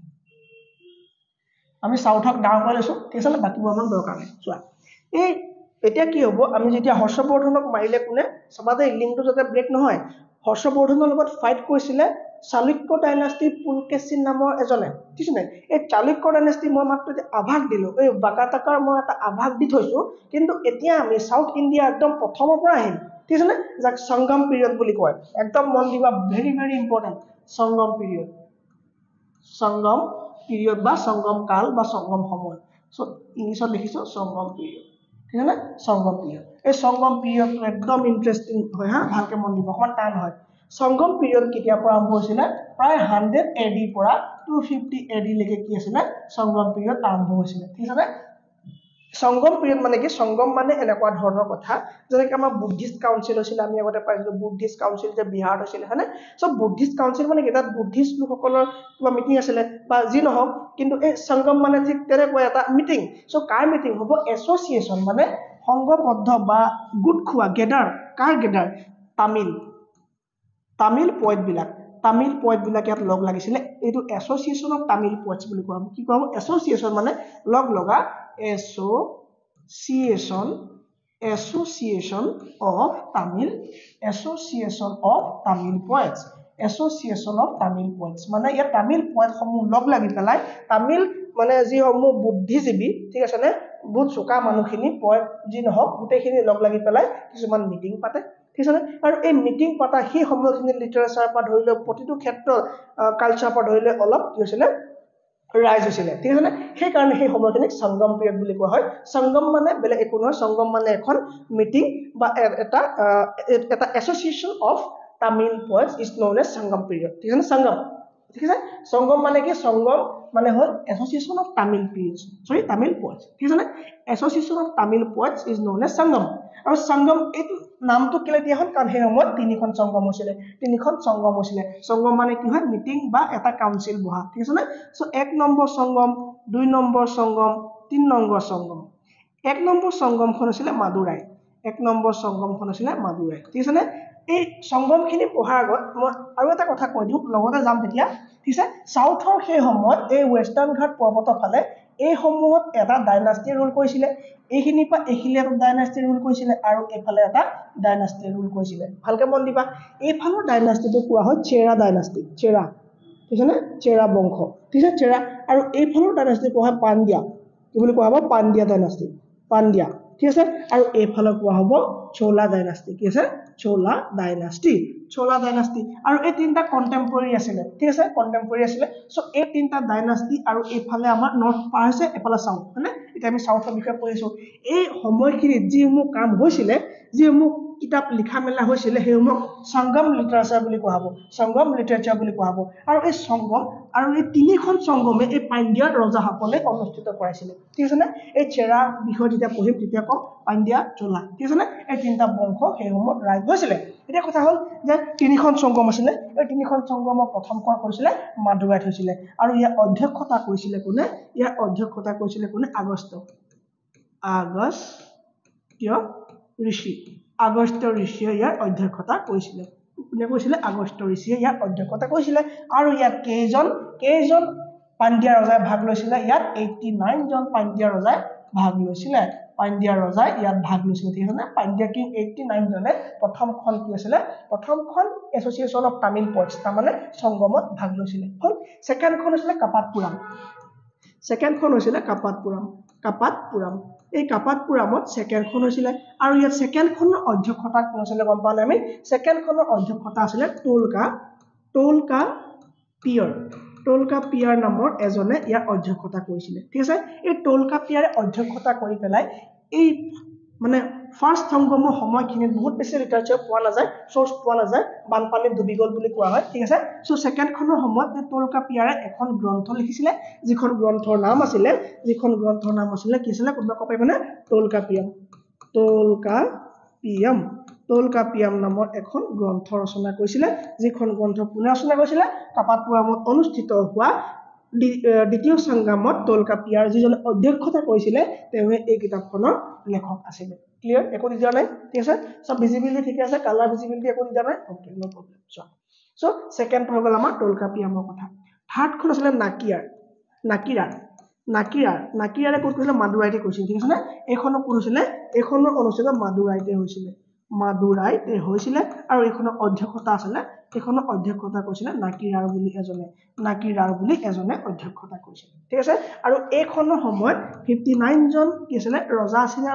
আমি সাউথক ডাউন কৰি লৈছো ঠিক আছে বাকিবোৰ আমাৰ দৰকাৰ নাই চোৱা এই এতিয়া কি হ'ব আমি যেতিয়া হৰ্ষবৰ্ধনক মাৰিলে কোনে সমাজে লিংকটো যাতে ব্ৰেক নহয় হৰ্ষবৰ্ধনৰ লগত ফাইট কৰিছিলে চালুক্য ডাইনাষ্টি পুলকেশিন নামৰ এজনে ঠিক আছে এই চালুক্য ডাইনাষ্টি মই মাত্ৰ আভাস দিলো এই বাকাটাকাৰ মই এটা আভাস দি থৈছো কিন্তু এতিয়া আমি সাউথ ইণ্ডিয়া একদম প্ৰথমৰ পৰা আহিম ঠিক আছে যাক সংগম পিৰিয়ড বুলি কয় একদম মন দিবা ভেৰি ভেৰি ইম্পৰ্টেন্ট সংগম পিৰিয়ড বা সংগম কাল বা সংগম সময় সো ইংলিছত লিখিছো সংগম পিৰিয়ড ঠিক আছে সংগম পিৰিয়ড এই সংগম পিৰিয়ডটো একদম ইন্টাৰেষ্টিং হয় ভালকে মন দিব অকমান টান হয় সংগম পিৰিয়ড কেতিয়াৰ পৰা আৰম্ভ হৈছিলে প্ৰায় 100 AD পৰা 250 AD লৈকে কি আছিল সংগম পিৰিয়ড আৰম্ভ হৈছিলে ঠিক আছে সংগম পিৰিয়ড মানে কি সংগম মানে এনেকুৱা ধৰণৰ কথা যেনেকৈ আমাৰ বুদ্ধিষ্ট কাউন্সিল হৈছিল আমি আগতে পাইছিলো বুদ্ধিষ্ট কাউন্সিল যে বিহাৰত হৈছিল হয়নে সো বুদ্ধিষ্ট কাউন্সিল মানে কি তাত বুদ্ধিষ্ট লোকসকলৰ কিবা মিটিং আছিলে বা যি নহওক কিন্তু এই সংগম মানে ঠিক তেনেকুৱা এটা মিটিং সো কাৰ মিটিং হ'ব এছ'চিয়েশ্যন মানে সংঘবদ্ধ বা গুট খোৱা গেডাৰ কাৰ গেডাৰ তামিল পয়েট বিলাক ইয়াত লগ লাগিছিলে এইটো এছ'চিয়েশ্যন অফ তামিল পয়েটছ বুলি কোৱা কি কোৱা এছ'চিয়েশ্যন মানে লগ লগা এছ'চিয়েশ্যন অফ তামিল পয়েটছ মানে ইয়াত তামিল পয়েটসমূহ লগ লাগি পেলাই তামিল মানে যিসমূহ বুদ্ধিজীৱী ঠিক আছে নে বহুত চোকা মানুহখিনি পয়েট যি নহওক গোটেইখিনি লগ লাগি পেলাই কিছুমান মিটিং পাতে ঠিক আছে আৰু এই মিটিং পাতা সেই সময়খিনি লিটাৰেচাৰ পৰা ধৰি লৈ প্ৰতিটো ক্ষেত্ৰত কালচাৰ পৰা ধৰি লৈ অলপ কি হৈছিলে ৰাইজ হৈছিলে ঠিক আছে সেই কাৰণে সেই সময়খিনিক সংগম পিৰিয়ড বুলি কোৱা হয় সংগম মানে বেলেগ একো নহয় সংগম মানে এখন মিটিং বা এটা association of Tamil poets is known as Sangam period ঠিক আছে সংগম ঠিক আছে সংগম মানে কি সংগম মানে হল association of Tamil poets Tamil poets ঠিক আছে association of Tamil poets is known as Sangam আৰু সংগম এই নামটো কেলে দিয়া হল কাৰণ সেই সময়ত তিনিখন সংগম হৈছিলে সংগম মানে কি হয় মিটিং বা এটা কাউন্সিল বহা ঠিক আছে সো 1 নম্বৰ সংগম 2 নম্বৰ সংগম 3 নম্বৰ সংগম 1 নম্বৰ সংগমখন হৈছিলে মাদুৰাই 1 নম্বৰ সংগমখন হৈছিলে মাদুৰাই ঠিক আছে এই সংগমখিনি পঢ়াৰ আগত মই আৰু এটা কথা কৈ দিওঁ লগতে যাম তেতিয়া ঠিক আছে সাউথৰ সেই সময়ত এই ওয়েস্টাৰ্ণ ঘাট পৰ্বতৰ ফালে এই সমূহত এটা ডাইনাষ্টি ৰুল কৰিছিলে এইখিনি পা এইখিলে এটা ডাইনাষ্টি ৰুল কৰিছিলে আৰু এইফালে এটা ডাইনাষ্টি ৰুল কৰিছিলে ভালকে মন দিবা এইফালৰ ডাইনাষ্টিটো কোৱা হয় চেৰা ডাইনাষ্টি চেৰা ঠিক আছে চেৰা বংশ ঠিক আছে চেৰা আৰু এইফালৰ ডাইনাষ্টি কোৱা হয় পাণ্ডিয়া কি বুলি কোৱা হ'ব পাণ্ডিয়া ডাইনাষ্টি পাণ্ডিয়া ঠিক আছে আৰু এইফালে কোৱা হ'ব চোলা ডাইনাষ্টি কি আছে চোলা ডাইনাষ্টি আৰু এই তিনটা কন্টেম্পৰেৰী আছিল ঠিক আছে কন্টেম্পৰেৰী আছিল সো এই তিনটা ডাইনাষ্টি আৰু এইফালে আমাৰ নৰ্থ পাৰ হৈছে এফালে সাউথ মানে এটা আমি সাউথৰ বিষয়ে পঢ়িছো এই সময়খিনিত যিসমূহ কাম হৈছিলে যিসমূহ কিতাপ লিখা মেলা হৈছিলে সেইসমূহ সংগম লিটাৰেচাৰ বুলি কোৱা হ'ব সংগম লিটাৰেচাৰ বুলি কোৱা হ'ব আৰু এই সংগম আৰু এই তিনিখন সংগমে এই পাণ্ডিয়াৰ ৰজাসকলে অনুষ্ঠিত কৰাইছিলে ঠিক আছে এই চেৰা বিষয় যেতিয়া পঢ়িম তেতিয়া কম পাণ্ডিয়া চোলা ঠিক আছে এই তিনটা বংশ সেইসমূহত ৰাজ হৈছিলে এটা কথা হল যে তিনিখন সংগম আছিল এই তিনিখন সংগমৰ প্ৰথমখন কৰিছিলে মাদুৰাইত হৈছিলে আৰু ইয়াৰ অধ্যক্ষতা কৰিছিলে কোনে আগস্ত্য ঋষিয়ে ইয়াৰ অধ্যক্ষতা কৰিছিলে কোনে কৈছিলে আগস্ত্য ঋষিয়ে ইয়াৰ অধ্যক্ষতা কৰিছিলে আৰু ইয়াত কেইজন পাণ্ডিয়া ৰজাই ভাগ লৈছিলে ইয়াত 89 জন পাণ্ডিয়া ৰজাই ভাগ লৈছিলে ইয়াত ভাগ লৈছিলে ঠিক আছে পাণ্ডিয়া কিং 89 জনে প্ৰথমখন কি আছিলে প্ৰথমখন এসোসিয়েশন অফ তামিল পোয়েটছ তাৰ মানে সংগমত ভাগ লৈছিলে হল সেকেন্ডখন হৈছিলে কাপাতপুৰাম এই কাপাতপুৰামত সেকেন্ডখন হৈছিলে আৰু ইয়াত সেকেন্ডখনৰ অধ্যক্ষতা কোন আছিলে গম পালে আমি সেকেন্ডখনৰ অধ্যক্ষতা আছিলে টোলকা পিয়াৰ নামৰ এজনে ইয়াৰ অধ্যক্ষতা কৰিছিলে ঠিক আছে এই টোলকা পিয়াৰে অধ্যক্ষতা কৰি পেলাই এই মানে ফাৰ্স্ট সংগমৰ সময়খিনিত বহুত বেছি লিটাৰেচাৰ পোৱা নাযায় সোৰ্স পোৱা নাযায় বানপানীত ডুবি গল বুলি কোৱা হয় ঠিক আছে সো সেকেন্ডখনৰ সময়ত টোলকা পিয়াৰে এখন গ্ৰন্থ লিখিছিলে যিখন গ্ৰন্থৰ নাম আছিলে কি আছিলে কোনবা কপে মানে টোলকাপিয়াম নামৰ এখন গ্ৰন্থ ৰচনা কৰিছিলে যিখন গ্ৰন্থ কোনে ৰচনা কৰিছিলে কাপাতপুৰামত অনুষ্ঠিত হোৱা দ্বিতীয় সংগমত টোলকাপিয়াৰ যিজন অধ্যক্ষতা কৰিছিলে তেওঁ এই কিতাপখনৰ লেখক আছিল ক্লিয়াৰ একো দিয়া নাই ঠিক আছে সব ভিজিবিলিটি ঠিক আছে কালাৰ ভিজিবিলিটি একো দিয়া নাই okay no problem so second হৈ গল আমাৰ টোলকাপিয়ামৰ কথা থাৰ্ড খন আছিল নাকিৰাৰে কোট কৰিলে মাদুৰাইতে কৈছিল ঠিক আছে এইখনৰ কোন হৈছিলে এইখনৰ অনুষ্ঠিত মাদুৰাইতে হৈছিলে আৰু এইখনৰ অধ্যক্ষতা আছিলে এইখনৰ অধ্যক্ষতা কৰিছিলে নাকিৰাৰ বুলি এজনে অধ্যক্ষতা কৰিছিল ঠিক আছে আৰু এইখনৰ সময়ত 59 জন কি আছিলে ৰজা আছিলে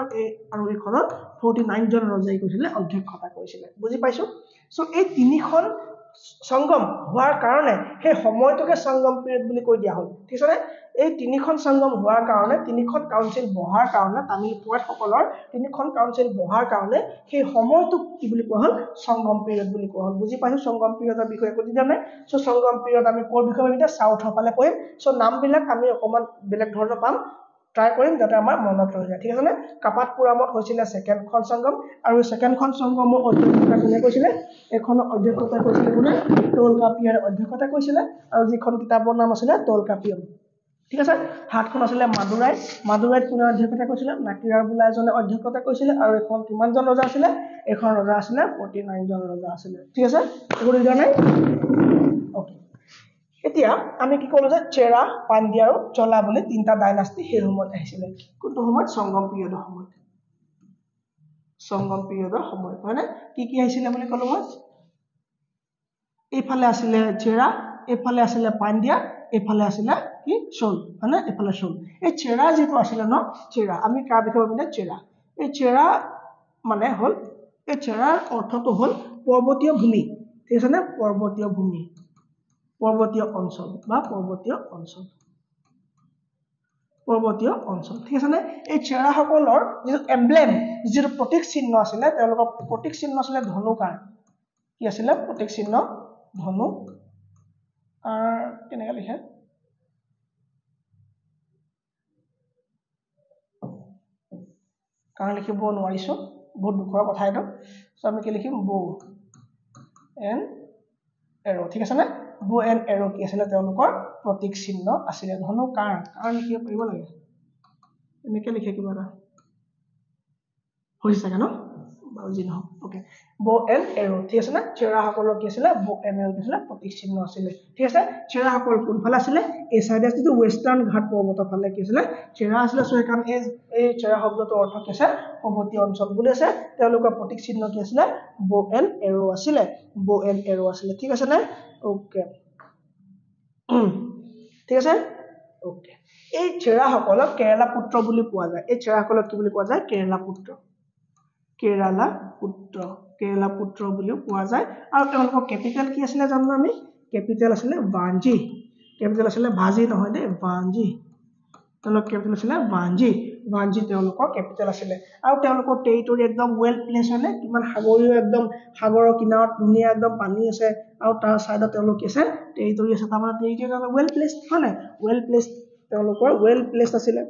আৰু এইখনত 49 জন ৰজাই কৈছিলে অধ্যক্ষতা কৰিছিলে বুজি পাইছো সো এই তিনিখন সংগম হোৱাৰ কাৰণে সেই সময়টোকে সংগম পিৰিয়ড বুলি কৈ দিয়া হ'ল ঠিক আছে এই তিনিখন সংগম হোৱাৰ কাৰণে তিনিখন কাউন্সিল বহাৰ কাৰণে তামিল পোয়েট সকলৰ তিনিখন কাউন্সিল বহাৰ কাৰণে সেই সময়টো কি বুলি কোৱা হ'ল সংগম পিৰিয়ড বুলি কোৱা হ'ল বুজি পাইছো সংগম পিৰিয়ডৰ বিষয়ে কৈ দিয়া নাই সো সংগম পিৰিয়ড আমি কোৰ বিষয়ে এতিয়া সাউথৰ ফালে পঢ়িম সো নামবিলাক আমি অকমান বেলেগ ধৰণৰ পাম ট্ৰাই কৰিম যাতে আমাৰ মনত ৰৈ যায় ঠিক আছে না কাপাতপুৰামত হৈছিলে সেকেন্ডখন সংগম আৰু সেকেন্ডখন সংগমৰ অধ্যক্ষতা কোনে কৈছিলে এখনৰ অধ্যক্ষতা কৈছিলে কোনে টোলকাপিয়াৰ অধ্যক্ষতা কৈছিলে আৰু যিখন কিতাপৰ নাম আছিল টোলকাপিয়াম ঠিক আছে হাতখন আছিল মাদুৰাইত কোনে অধ্যক্ষতা কৈছিলে নাকিৰাৰ বুলা এজনে অধ্যক্ষতা কৈছিলে আৰু এখন কিমান জন ৰজা আছিল এখন ৰজা আছিল 49 জন ৰজা আছিল ঠিক আছে একো দিয়া নাই ওকে এতিয়া আমি কি কলো যে চেৰা পাণ্ডিয়া আৰু চোলা বুলি তিনটা ডাইনাষ্টি সেই সময়ত আহিছিল কোনটো সময়ত সংগম পিৰিয়ডৰ সময়ত হয়নে কি আহিছিল বুলি কলো মই এইফালে আছিল চেৰা এইফালে আছিল পাণ্ডিয়া এইফালে আছিল কি চোল হয়নে এইফালে চোল এই চেৰা যেটো আছিল ন চেৰা আমি কা বিষয় মানে চেৰা এই চেৰা মানে হল এই চেৰাৰ অৰ্থটো হল পৰ্বতীয় ভূমি ঠিক আছে না পৰ্বতীয় অঞ্চল বা পৰ্বতীয় অঞ্চল ঠিক আছে না এই চেৰা সকলৰ যে এমব্লেম যে প্ৰতীক চিহ্ন আছিল তেওঁলোকৰ প্ৰতীক চিহ্ন আছিল ধনুকাৰ কি আছিল প্ৰতীক চিহ্ন ধনু কেনেকৈ লিখে কাৰণ লিখিব নোৱাৰিছোঁ বহুত দুখৰ কথা এইটো চ' আমি কি লিখিম বো এণ্ড এৰো ঠিক আছে নে বো এণ্ড এৰো কি আছিলে তেওঁলোকৰ প্ৰতীক চিহ্ন আছিলে ধনু কাৰণ লিখিব পাৰিব লাগে এনেকৈ লিখে কিবা এটা হৈছে চাগে ন বাৰু যি নহওক অ'কে বো এণ্ড এৰো ঠিক আছে নে চেৰাসকলৰ কি আছিলে বো এণ্ড এৰো কি আছিলে প্ৰতীক চিহ্ন আছিলে ঠিক আছে চেৰাসকল কোনফালে আছিলে এই চাইডে আছিলে ৱেষ্টাৰ্ণ ঘাট পৰ্বতৰ ফালে কি আছিলে চেৰা আছিলে চ' সেইকাৰণে এই চেৰা শব্দটোৰ অৰ্থ কি আছে পৰ্বতীয় অঞ্চল বুলি আছে তেওঁলোকৰ প্ৰতীক চিহ্ন কি আছিলে বো এণ্ড এৰো আছিলে বো এণ্ড এৰো আছিলে ঠিক আছে নে অ'কে ঠিক আছে অ'কে এই চেৰাসকলক কেৰালা পুত্ৰ বুলি কোৱা যায় এই চেৰাসকলক কি বুলি কোৱা যায় কেৰালা পুত্ৰ বুলিও কোৱা যায় আৰু তেওঁলোকৰ কেপিটেল কি আছিলে জানো আমি কেপিটেল আছিলে ভাঞ্জি কেপিটেল আছিলে ভাজি নহয় দেই ভাঞ্জি তেওঁলোকৰ কেপিটেল আছিলে ভাঞ্জি তেওঁলোকৰ কেপিটেল আছিলে আৰু তেওঁলোকৰ টেৰিটৰি একদম ৱেল প্লেচ হয়নে কিমান সাগৰীয় একদম সাগৰৰ কিনাৰত ধুনীয়া একদম পানী আছে আৰু তাৰ চাইডত তেওঁলোক কি আছে টেৰিটৰি আছে তাৰমানে টেৰিটৰি ৱেল প্লেচ হয় নাই ৱেল প্লেচ তেওঁলোকৰ ৱেল প্লেচ আছিলে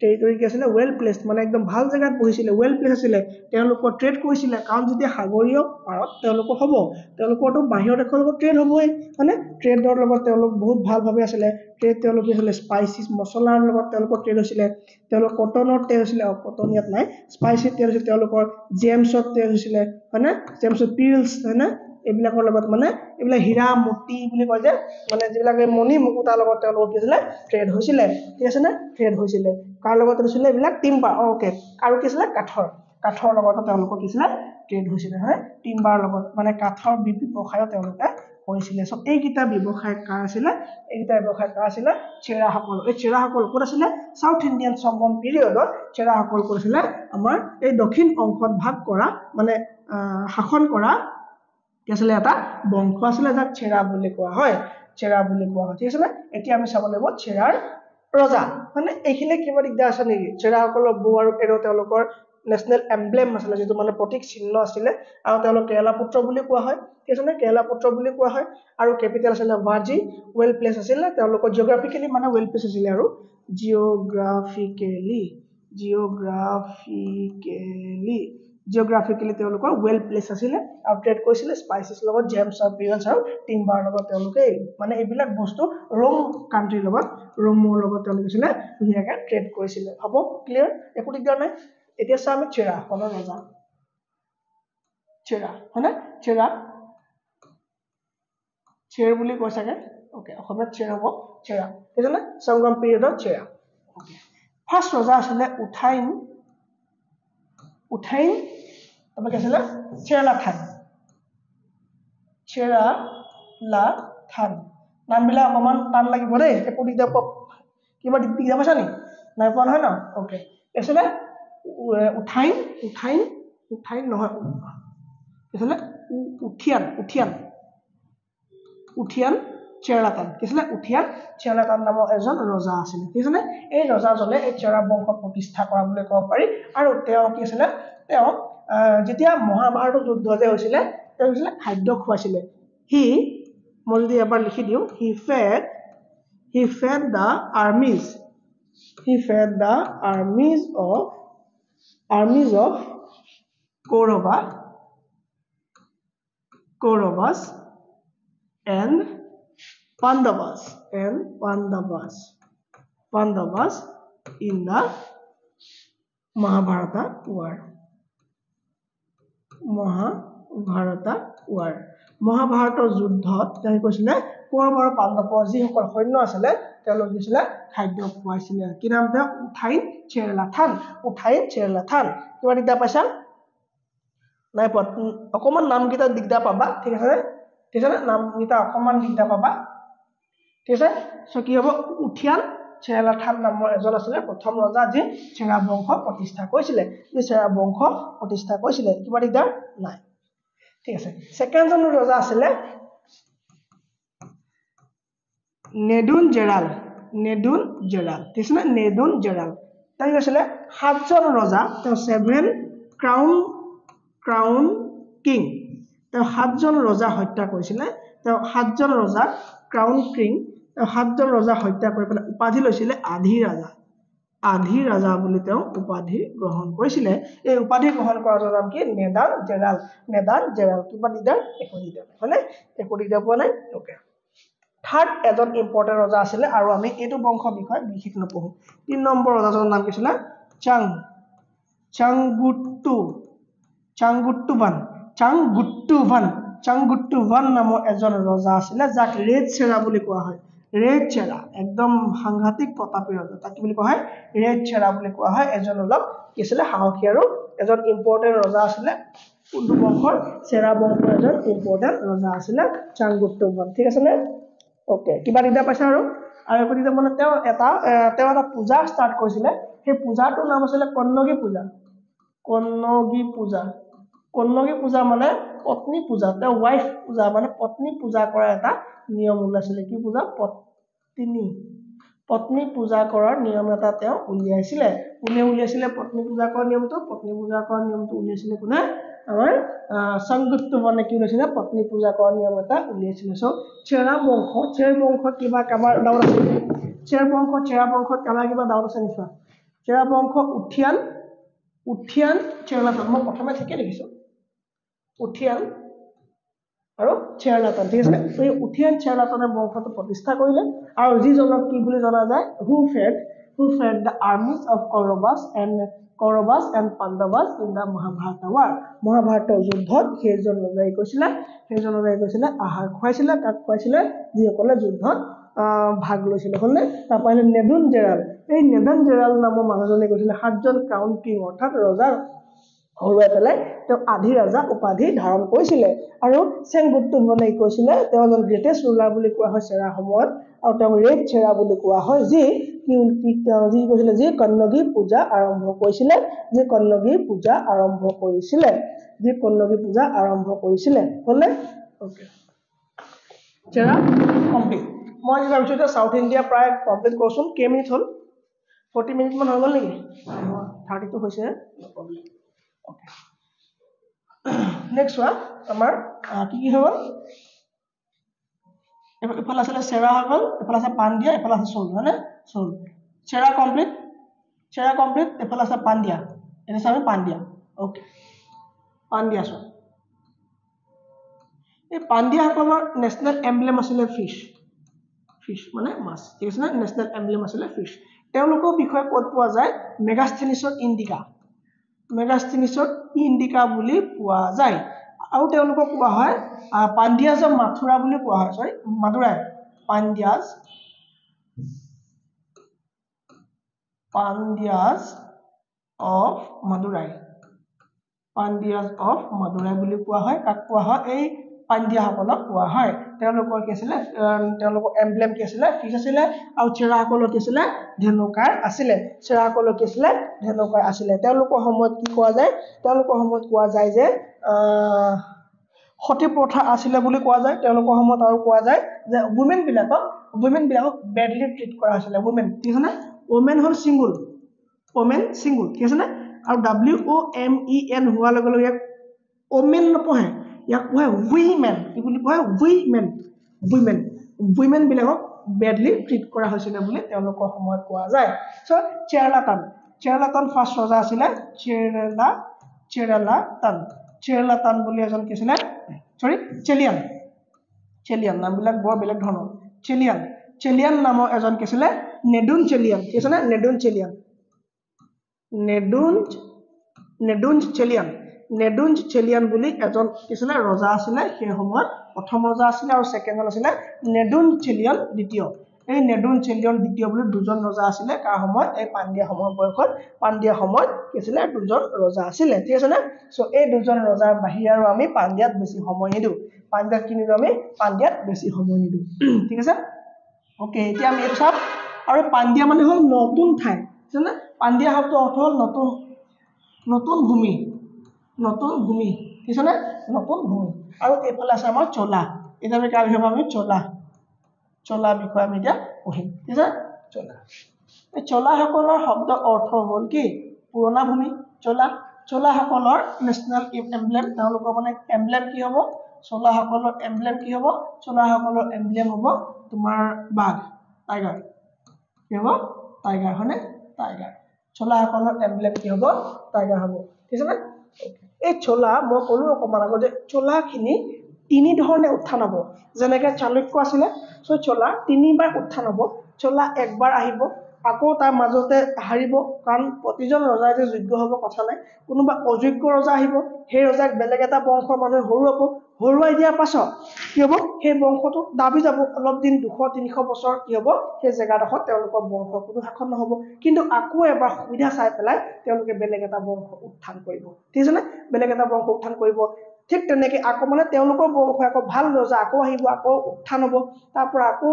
টেৰিটৰি কি আছিলে ৱেল প্লেচ মানে একদম ভাল জেগাত বহিছিলে ৱেল প্লেচ আছিলে তেওঁলোকৰ ট্ৰেড কৰিছিলে কাৰণ যেতিয়া সাগৰীয় পাৰত তেওঁলোকৰ হ'ব তেওঁলোকৰতো বাহিৰৰ দেশৰ লগত ট্ৰেড হ'বই মানে ট্ৰেডৰ লগত তেওঁলোক বহুত ভালভাৱে আছিলে ট্ৰেড তেওঁলোক কি আছিলে স্পাইচিছ মছলাৰ লগত তেওঁলোকৰ ট্ৰেড হৈছিলে তেওঁলোক কটনৰ ট্ৰেড হৈছিলে কটন ইয়াত নাই স্পাইচিছ ট্ৰেড হৈছিলে তেওঁলোকৰ জেমছৰ ট্ৰেড হৈছিলে হয়নে জেমছৰ পিলছ হয়নে এইবিলাকৰ লগত মানে এইবিলাক হীৰা মতি বুলি কয় যে মানে যিবিলাক মণি মুকুতাৰ লগত তেওঁলোকৰ কি আছিলে ট্ৰেড হৈছিলে ঠিক আছে নে ট্ৰেড হৈছিলে কাৰ লগত হৈছিলে এইবিলাক টিম্বাৰ অ'কে আৰু কি আছিলে কাঠৰ লগত তেওঁলোকৰ কি আছিলে ট্ৰেড হৈছিলে হয় টিম্বাৰ লগত মানে কাঠৰ ব্যৱসায় তেওঁলোকে কৰিছিলে চ' এইকেইটা ব্যৱসায় কাৰ আছিলে চেৰাসকল এই চেৰাসকল ক'ত আছিলে সাউথ ইণ্ডিয়ান সংগম পিৰিয়ডত চেৰাসকল ক'ত আছিলে আমাৰ এই দক্ষিণ অংশত ভাগ কৰা মানে শাসন কৰা কি আছিলে এটা বংশ আছিলে যাক চেৰা বুলি কোৱা হয় ঠিক আছে নে এতিয়া আমি চাব লাগিব চেৰাৰ ৰজা মানে এইখিনি কিবা দিগদাৰ আছে নেকি চেৰাসকলৰ বো আৰু এৰো তেওঁলোকৰ নেশ্যনেল এমব্লেম আছিলে যেটো মানে প্ৰতীক চিহ্ন আছিলে আৰু তেওঁলোক কেৰালা পুত্ৰ বুলি কোৱা হয় ঠিক আছে নে কেৰালা পুত্ৰ বুলি কোৱা হয় আৰু কেপিটেল আছিলে ভাজি ৱেল প্লেচ আছিলে তেওঁলোকৰ জিঅগ্ৰাফিকেলি মানে ৱেল প্লেচ আছিলে আৰু জিঅগ্ৰাফিকেলি তেওঁলোকৰ ৱেল প্লেচ আছিলে আৰু ট্ৰেড কৰিছিলে স্পাইচিছ লগত জেমছ আৰু পিলছ আৰু টিম্বাৰ লগত তেওঁলোকে মানে এইবিলাক বস্তু ৰোম কাণ্ট্ৰিৰ লগত ৰোমৰ লগত তেওঁলোকে আছিলে ধুনীয়াকৈ ট্ৰেড কৰিছিলে হ'ব ক্লিয়াৰ একো দিগদাৰ নাই এতিয়া চাওঁ আমি চেৰাসকলৰ ৰজা চেৰা হয়নে চেৰ বুলি কৈ চাগে অ'কে অসমীয়াত চেৰ হ'ব চেৰা ঠিক আছে নে সংগম পিৰিয়ডত চেৰা অ'কে ফাৰ্ষ্ট ৰজা আছিলে উঠাইন তাৰপৰা কি আছিলে চেৰালাথান নামবিলাক অকণমান টান লাগিব দেই একো দিগদাৰ কিবা দিগদাৰ পাইছা নেকি নাই পোৱা নহয় ন অ'কে আছিলে উঠাইন নহয় কি আছিলে উঠিয়ান চেৰালাথান কি আছিলে উঠিয়ান চেৰালাথান নামৰ এজন ৰজা আছিলে ঠিক আছে নে এই ৰজাজনে এই চেৰা বংশ প্ৰতিষ্ঠা কৰা বুলি ক'ব পাৰি আৰু তেওঁ কি আছিলে তেওঁ যেতিয়া মহাভাৰতৰ যুদ্ধ যে হৈছিলে তেওঁ হৈছিলে খাদ্য খুৱাইছিলে মই যদি এবাৰ লিখি দিওঁ he fed the armies of Kauravas and Pandavas in the Mahabharata war. মহাভাৰতৰ যুদ্ধত তেওঁ কৈছিলে কৌৰৱ আৰু পাণ্ডৱৰ যিসকল সৈন্য আছিলে তেওঁলোক দিছিলে খাদ্য খুৱাইছিলে কি নাম তেওঁ উঠাইন চেৰালাথান কিবা দিগদাৰ পাইছা নাই পোৱা অকণমান নামকেইটা দিগদাৰ পাবা ঠিক আছে নামকেইটা অকণমান দিগদাৰ পাবা ঠিক আছে চ' কি হ'ব উঠিয়ান চেৰালাথান নামৰ এজন আছিলে প্ৰথম ৰজা যি চেৰা বংশ প্ৰতিষ্ঠা কৰিছিলে কিবা দিগদাৰ নাই ঠিক আছে ছেকেণ্ডজন ৰজা আছিলে নেদুন জেৰাল ঠিক আছে নেদুন জেৰাল তেওঁ আছিলে 7জন ৰজা তেওঁ 7 ক্ৰাউন কিং তেওঁ 7জন ৰজা হত্যা কৰিছিলে তেওঁ 7জন ৰজাক ক্ৰাউন কিং 7জন ৰজা হত্যা কৰি পেলাই উপাধি লৈছিলে আধি ৰাজা বুলি তেওঁ উপাধি গ্ৰহণ কৰিছিলে এই উপাধি গ্ৰহণ কৰাৰ নাম কি নেদান জেৰাল কিবা লিডাৰ একো লিডাৰ হয়নে একো লিডাৰ পোৱা নাই ওকে থাৰ্ড এজন ইম্পৰ্টেন্ট ৰজা আছিলে আৰু আমি এইটো বংশৰ বিষয়ে বিশেষ নপঢ়ো 3 নম্বৰ ৰজাজনৰ নাম কি আছিল চাংগুট্টুভান নামৰ এজন ৰজা আছিলে যাক ৰেড চেৰা বুলি কোৱা হয় ৰেড চেৰা একদম সাংঘাতিক প্ৰতাপী ৰজা তাক কি বুলি কোৱা হয় ৰেড চেৰা বুলি কোৱা হয় এজন অলপ কি আছিলে সাহসী আৰু এজন ইম্পৰ্টেন্ট ৰজা আছিলে কোনটো বংশৰ চেৰা বংশৰ এজন ইম্পৰ্টেন্ট ৰজা আছিলে চাংগুট্টুভান ঠিক আছে নে ওকে কিবা দিদা পাইছা আৰু একো দিদা মানে তেওঁ এটা পূজা ষ্টাৰ্ট কৰিছিলে সেই পূজাটোৰ নাম আছিলে কন্নগী পূজা মানে পত্নী পূজা তেওঁ ওয়াইফ পূজা মানে পত্নী পূজা কৰা এটা নিয়ম ওলাইছিলে কি পূজা পত্নী পূজা কৰাৰ নিয়ম এটা তেওঁ উলিয়াইছিলে কোনে উলিয়াইছিলে পত্নী পূজা কৰাৰ নিয়মটো উলিয়াইছিলে কোনে আমাৰ চাংগুট্টুভানে কি উলিয়াইছিলে পত্নী পূজা কৰাৰ নিয়ম এটা উলিয়াইছিলে সো চেৰা বংশ কিবা কাবাৰ ডাউট আছে চেৰা বংশত কাবাৰ কিবা ডাউট আছে নিশ্চয় চেৰা বংশ উঠিয়ান চেৰলাটন মই প্ৰথমে ঠিকে দেখিছো উঠিয়ান আৰু চেৰলাটন ঠিক আছে এই উঠিয়ান চেৰলাটনৰ বংশটো প্ৰতিষ্ঠা কৰিলে আৰু যিজনক কি বুলি জনা যায় who fed the armies of Kauravas and Pandavas in the Mahabharata war মহাভাৰতৰ যুদ্ধত সেইজন ৰজাই কৈছিলে আহাৰ খুৱাইছিলে কাক খুৱাইছিলে যিসকলে যুদ্ধত ভাগ লৈছিলে হলনে তাৰপৰা নেদুন জেৰাল এই নেদুন জেৰাল নামৰ মানুহজনে কৈছিলে 7জন ক্ৰাউন কিং অৰ্থাৎ ৰজাৰ হৰুৱাই পেলাই তেওঁ আধি ৰাজা উপাধি ধাৰণ কৰিছিলে আৰু চেংগুট্টুভানে কৈছিলে তেওঁ এজন গ্ৰেটেষ্ট ৰুলাৰ বুলি কোৱা হয় চেৰা সময়ত আৰু তেওঁ ৰেড চেৰা বুলি কোৱা হয় যি কৈছিলে যি কন্নগী পূজা আৰম্ভ কৰিছিলে হলনে ওকে চেৰা কমপ্লিট মই যে ভাবিছো সাউথ ইন্ডিয়া প্ৰায় কমপ্লিট কৰছুন কেই মিনিট হল 40 মিনিট মান হৈ গল নেকি 32 হৈছে প্ৰবলেম ওকে নেক্সট ওয়ান আমাৰ কি হৈ গল এফালে আছে চেৰা হৈ গল এফালে আছে পাণ্ডিয়া এফালে আছে সোল হয়নে সোল চেৰা কমপ্লিট এফালে আছে পাণ্ডিয়া এটা আছে পাণ্ডিয়া ওকে পাণ্ডিয়া সো এই পাণ্ডিয়া সকলৰ নেশনেল এমব্লেম আছিল ফিশ মানে মাছ ঠিক আছে না নেশনেল এমব্লেম আছিল ফিশ তেওঁলোকৰ বিষয়ে ক'ত পোৱা যায় মেগাস্থেনিছৰ ইণ্ডিকা বুলি পোৱা যায় আৰু তেওঁলোকক কোৱা হয় পাণ্ডিয়াজ অফ মাথুৰা বুলি কোৱা হয় মাদুৰাই পাণ্ডিয়াজ অফ মাদুৰাই বুলি কোৱা হয় কাক কোৱা হয় এই পাণ্ডিয়া সকলক কোৱা হয় তেওঁলোকৰ কি আছিল তেওঁলোকৰ এমব্লেম কি আছিল ফিশ আছিল আৰু চেৰা সকলৰ কি আছিল ধেনুকাৰ আছিল তেওঁলোকৰ সময়ত কি কোৱা যায় যে সতী প্ৰথা আছিল বুলি কোৱা যায় তেওঁলোকৰ সময়ত আৰু কোৱা যায় যে উইমেন বিলাকক বেডলি ট্ৰিট কৰা হৈছিল উইমেন ঠিক আছে না ওমেন হল সিঙ্গল ঠিক আছে না আৰু WOMEN হোৱাৰ লগে লগে ওমেন নপঢ়ে ইয়াক কোৱা উইমেন কি বুলি কোৱা উইমেন বিলাকক বেডলি ট্ৰিট কৰা হৈছিল বুলি তেওঁলোকৰ সময়ত কোৱা যায় সো চেৰলাটন ফাৰ্ষ্ট ৰজা আছিল চেৰলাটন বুলি এজন কি আছিল চেলিয়ান নামবিলাক বৰ বেলেগ ধৰণৰ চেলিয়ান নামৰ এজন কি আছিল নেদুন চেলিয়ান কি আছে না নেদুন চেলিয়ান বুলি এজন কি আছিল ৰজা আছিল সেই সময়ত প্ৰথম ৰজা আছিল আৰু সেকেন্ডজন আছিল নেদুন চেলিয়ান দ্বিতীয় এই নেদুন চেলিয়ান দ্বিতীয় বুলি দুজন ৰজা আছিল কাৰ সময়ত এই পাণ্ডিয়া সময়ত কি আছিল দুজন ৰজা আছিল ঠিক আছে না সো এই দুজন ৰজাৰ বাহিৰে আৰু আমি পাণ্ডিয়াত বেছি সময় নিদু ঠিক আছে ওকে এতিয়া আমি এটা চাম আৰু পাণ্ডিয়া মানে হল নতুন ঠাই ঠিক আছে পাণ্ডিয়া শব্দ অৰ্থ হল নতুন ভূমি ঠিক আছে নতুন ভূমি আৰু এফালে আছে আমাৰ চোলা এটা আমি কাৰ বিষয়ে আমি চোলা বিষয়ে আমি এতিয়া পঢ়িম ঠিক আছে এই চোলা সকলৰ শব্দ অৰ্থ হল কি পুৰণা ভূমি চোলা সকলৰ নেশনেল এমব্লেম তেওঁলোকৰ মানে এমব্লেম কি হ'ব চোলাসকলৰ এমব্লেম কি হ'ব চোলাসকলৰ এমব্লেম হ'ব তোমাৰ বাঘ টাইগাৰ কি হ'ব টাইগাৰ হয়নে টাইগাৰ চোলাসকলৰ এমব্লেম কি হ'ব টাইগাৰ হ'ব ঠিক আছে এই চোলা মই ক'লো অকমান আগতে চোলাখিনি তিনি ধৰণে উত্থান হ'ব যেনেকৈ চালুক্য আছিলে সো চোলা তিনিবাৰ উত্থান হ'ব চোলা একবাৰ আহিব আকৌ তাৰ মাজতে হাৰিব কাৰণ প্ৰতিজন ৰজাই যে যোগ্য হ'ব কথা নাই কোনোবা অযোগ্য ৰজা আহিব সেই ৰজাক বেলেগ এটা বংশৰ মানুহে হৰুৱাব হৰুৱাই দিয়াৰ পাছত কি হ'ব সেই বংশটো দাবি যাব অলপ দিন 200-300 বছৰ কি হ'ব সেই জেগাডোখৰত তেওঁলোকৰ বংশ কোনো শাসন নহ'ব কিন্তু আকৌ এবাৰ সুবিধা চাই পেলাই তেওঁলোকে বেলেগ এটা বংশ উত্থান কৰিব ঠিক আছে নে বেলেগ এটা বংশ উত্থান কৰিব ঠিক তেনেকৈ আকৌ মানে তেওঁলোকৰ বংশ আকৌ ভাল ৰজা আকৌ আহিব আকৌ উত্থান হ'ব তাৰ পৰা আকৌ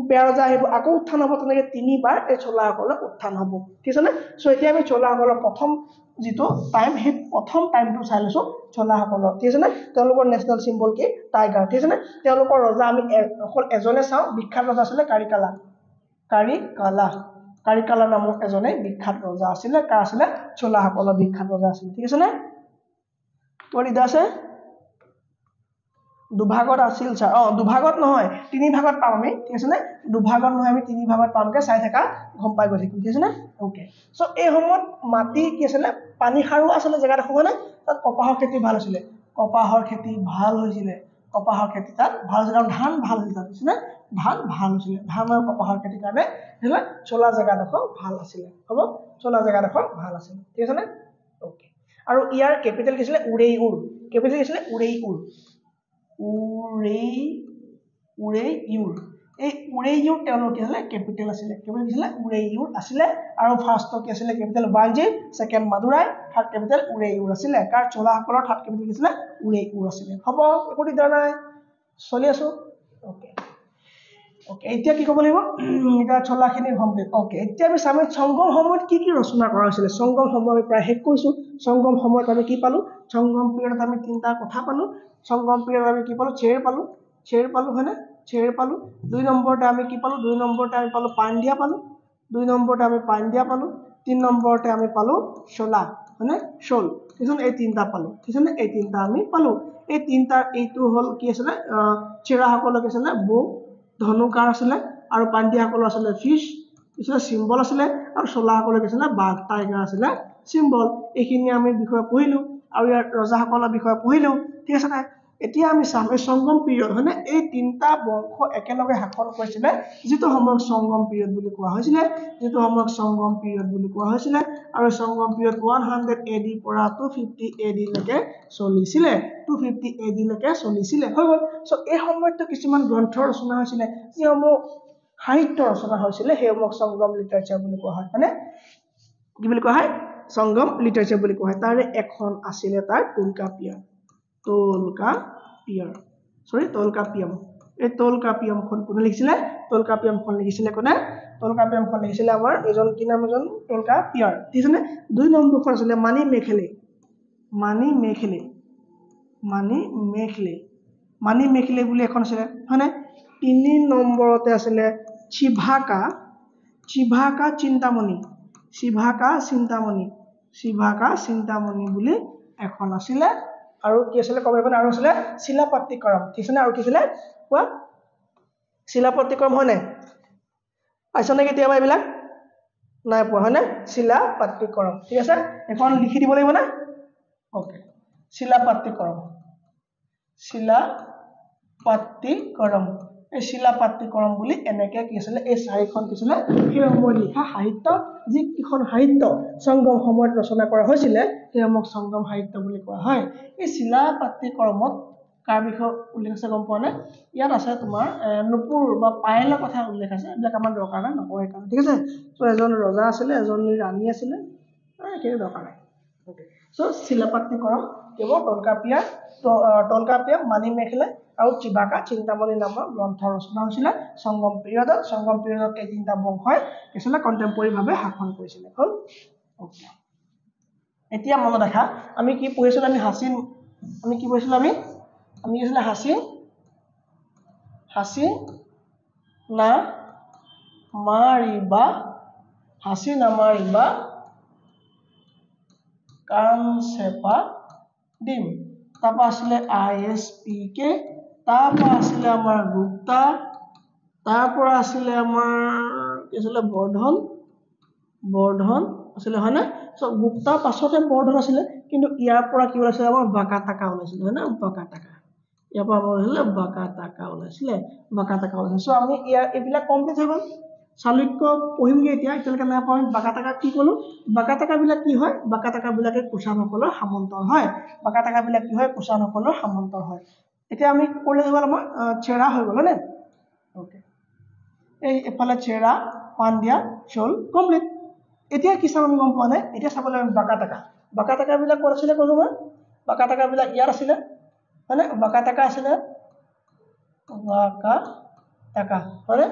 বেয়া ৰজা আহিব আকৌ উত্থান হ'ব তেনেকৈ তিনিবাৰ এই চোলাসকলৰ উত্থান হ'ব ঠিক আছে নে সো এতিয়া আমি চোলাসকলৰ প্ৰথম যিটো টাইম সেই প্ৰথম টাইমটো চাই লৈছো চোলাসকলৰ ঠিক আছে নে তেওঁলোকৰ নেশ্যনেল চিম্বল কি টাইগাৰ ঠিক আছে নে তেওঁলোকৰ ৰজা আমি অকল এজনে চাওঁ বিখ্যাত ৰজা আছিলে কাৰিকালা নামৰ এজনে বিখ্যাত ৰজা আছিলে কাৰ আছিলে চোলাসকলৰ বিখ্যাত ৰজা আছিলে ঠিক আছে নে তোৰ ইদা আছে দুভাগত আছিল স্যাৰ দুভাগত নহয় তিনি ভাগত পাম আমি ঠিক আছে নে দুভাগত নহয় আমি তিনি ভাগত পামকে চাই থাকা গম পাই গৈ থাকিম ঠিক আছে নে ওকে সো এই সময়ত মাটি কি আছিলে পানী খাৰু আছিলে জেগাডোখৰ মানে তাত কপাহৰ খেতি ভাল হৈছিলে কপাহৰ খেতি ভাল হৈছিলে কপাহৰ খেতি তাত ভাল হৈছিলে আৰু ধান ভাল হৈছিলে ঠিক আছে ধান ভাল হৈছিলে ধান আৰু কপাহৰ খেতিৰ কাৰণে হেলা চোলা জেগাডোখৰ ভাল আছিলে হ'ব চোলা জেগাডোখৰ ভাল আছিলে ঠিক আছে নে ওকে আৰু ইয়াৰ কেপিটেল কি আছিলে উৰেইউৰ কেপিটেল কি আছিলে উৰেইউৰ উৰেইউৰ এই উৰেইউৰ তেওঁলোক কি আছিলে কেপিটেল আছিলে কেপিটেল কি আছিলে উৰেইউৰ আছিলে আৰু ফাৰ্ষ্ট কি আছিলে capital Vanji second Madurai third capital Uraiyur আছিলে কাৰ চোলাসকলৰ থাৰ্ড কেপিটেল কি আছিলে উৰেইউৰ আছিলে হ'ব একো দিগদাৰ নাই চলি আছো ওকে ওকে এতিয়া কি ক'ব লাগিব এটা চোলাখিনি কমপ্লিট ওকে এতিয়া আমি চাম সংগম সময়ত কি কি ৰচনা কৰা হৈছিলে সংগম সময় আমি প্ৰায় শেষ কৰিছো সংগম সময়ত আমি কি পালো সংগম পিৰিয়ডত আমি তিনটা কথা পালো সংগম পিৰিয়ডত আমি কি পালো চেৰ পালো হয়নে চেৰ পালো দুই নম্বৰতে আমি কি পালো দুই নম্বৰতে আমি পালো পাণ্ডিয়া পালো দুই নম্বৰতে আমি পাণ্ডিয়া পালো তিন নম্বৰতে আমি পালো শোলা হয়নে শোল ঠিক আছে এই তিনটা পালো ঠিক আছে এই তিনটা আমি পালো এই তিনটাৰ এইটো হল কি আছিলে চেৰাসকলক আছিলে বো ধনুকাৰ আছিলে আৰু পাণ্ডিয়াসকলৰ আছিলে ফিশ আছিলে চিম্বল আছিলে আৰু চোলাসকলৰ আছিলে বাঘ টাইগাৰ আছিলে চিম্বল এইখিনি আমি বিষয় পঢ়িলো আৰু ইয়াৰ ৰজাসকলৰ বিষয় পঢ়িলো ঠিক আছে না এতিয়া আমি চাম এই সংগম পিৰিয়ড হয়নে এই তিনটা বংশ একেলগে শাসন কৰিছিলে যেটো সময়ক সংগম পিৰিয়ড বুলি কোৱা হৈছিলে যেটো সময়ক সংগম পিৰিয়ড বুলি কোৱা হৈছিলে আৰু সংগম পিৰিয়ড 100 AD পৰা 250 AD লৈকে চলিছিলে 250 AD লৈকে চলিছিলে হৈ গল সো এই সময়ত কিছুমান গ্ৰন্থ ৰচনা হৈছিলে যিসমূহ সাহিত্য ৰচনা হৈছিলে সেইসমূহক সংগম লিটাৰেচাৰ বুলি কোৱা হয় মানে কি বুলি কোৱা হয় সংগম লিটাৰেচাৰ বুলি কোৱা হয় তাৰে এখন আছিলে তাৰ তোলকাপিয়াম এই তোলকাপিয়ামখন কোনে লিখিছিলে তোলকাপিয়ামখন লিখিছিলে কোনে তোলকাপিয়ামখন লিখিছিলে আমাৰ এজন কি নাম এজন তোলকাপিয়াৰ ঠিক আছে দুই নম্বৰখন আছিলে মানি মেখলে বুলি এখন আছিলে হয়নে তিনি নম্বৰতে আছিলে চিভাকা চিন্তামণি বুলি এখন আছিলে আৰু কি আছিলে কব এখন আৰু আছিলে শিলাপট্টিকৰম ঠিক আছে আৰু কি আছিলে কোৱা শিলাপট্টিকৰম হয় নাই পাইছ নে কেতিয়াবা এইবিলাক নাই পোৱা হয় না শিলাপট্টিকৰম ঠিক আছে এখন লিখি দিব লাগিব না ওকে শিলাপট্টিকৰম এই শিলাপট্টিকৰম বুলি এনেকে কি আছিলে এই চাৰিখন কি আছিলে সেই সময়ত লিখা সাহিত্য যি কিখন সাহিত্য সংগম সময়ত ৰচনা কৰা হৈছিলে সেইসমূহক সংগম সাহিত্য বুলি কোৱা হয় এই শিলাপট্টিকৰমত কাৰ বিষয়ে উল্লেখ আছে গম পোৱা নে ইয়াত আছে তোমাৰ নুপুৰ বা পায়েলৰ কথা উল্লেখ আছে যাক আমাৰ দৰকাৰ নাই নকয় কাৰণ ঠিক আছে সো এজন ৰজা আছিলে এজনী ৰাণী আছিলে একেই দৰকাৰ নাই ওকে সো শিলাপট্টিকৰম কেৱল তোলকাপিয়াম মানি মেখলে আৰু চিভাকা চিন্তামণি নামৰ গ্ৰন্থ ৰচনা হৈছিলে সংগম পিৰিয়ডত এই তিনটা বংশই কিছুমান কন্টেম্পৰাৰী ভাৱে শাসন কৰিছিলে হল ওকে এতিয়া মনত ৰাখা আমি কি পঢ়িছিলো আমি কি পঢ়িছিলো আমি কি আছিলে হাসি নামাৰিবা কাঞ্চেপা ডিম তাৰপৰা আছিলে ISPK, তাৰপৰা আছিলে আমাৰ গুপ্তা, তাৰপৰা আছিলে আমাৰ কি আছিলে বৰ্ধন আছিলে হয় না সো গুপ্তা পাছতে বৰ্ধন আছিলে কিন্তু ইয়াৰ পৰা কি ওলাইছিলে আমাৰ বাকাটাকা ওলাইছিলে হয় না বাকাটাকা ইয়াৰ পৰা আমাৰ ওলাইছিলে বাকাটাকা ওলাইছিলে সো আমি ইয়াৰ এইবিলাক কমপ্লিট হৈ গ'ল চালুক্য পঢ়িমগে এতিয়ালৈকে নাই পঢ়িম বাকাটাকা কি ক'লো বাকাটাকা বিলাক কি হয় বাকাটাকা বিলাকে কুশানসকলৰ সামন্তৰ হয় বাকাটাকা বিলাক কি হয় কুশানসকলৰ সামন্তৰ হয় এতিয়া আমি কৰিলে হৈ গ'ল আমাৰ চেৰা হৈ গ'ল হয়নে ওকে এই এফালে চেৰা পাণ্ডিয়া চল কমপ্লিট এতিয়া কি চাম আমি গম পোৱা নাই এতিয়া চাবলৈ আমি বাকাটাকা বিলাক ক'ত আছিলে ক'লো মই বাকাটাকা বিলাক ইয়াত আছিলে হয়নে বাকাটাকা আছিলে বাকাটাকা হয়নে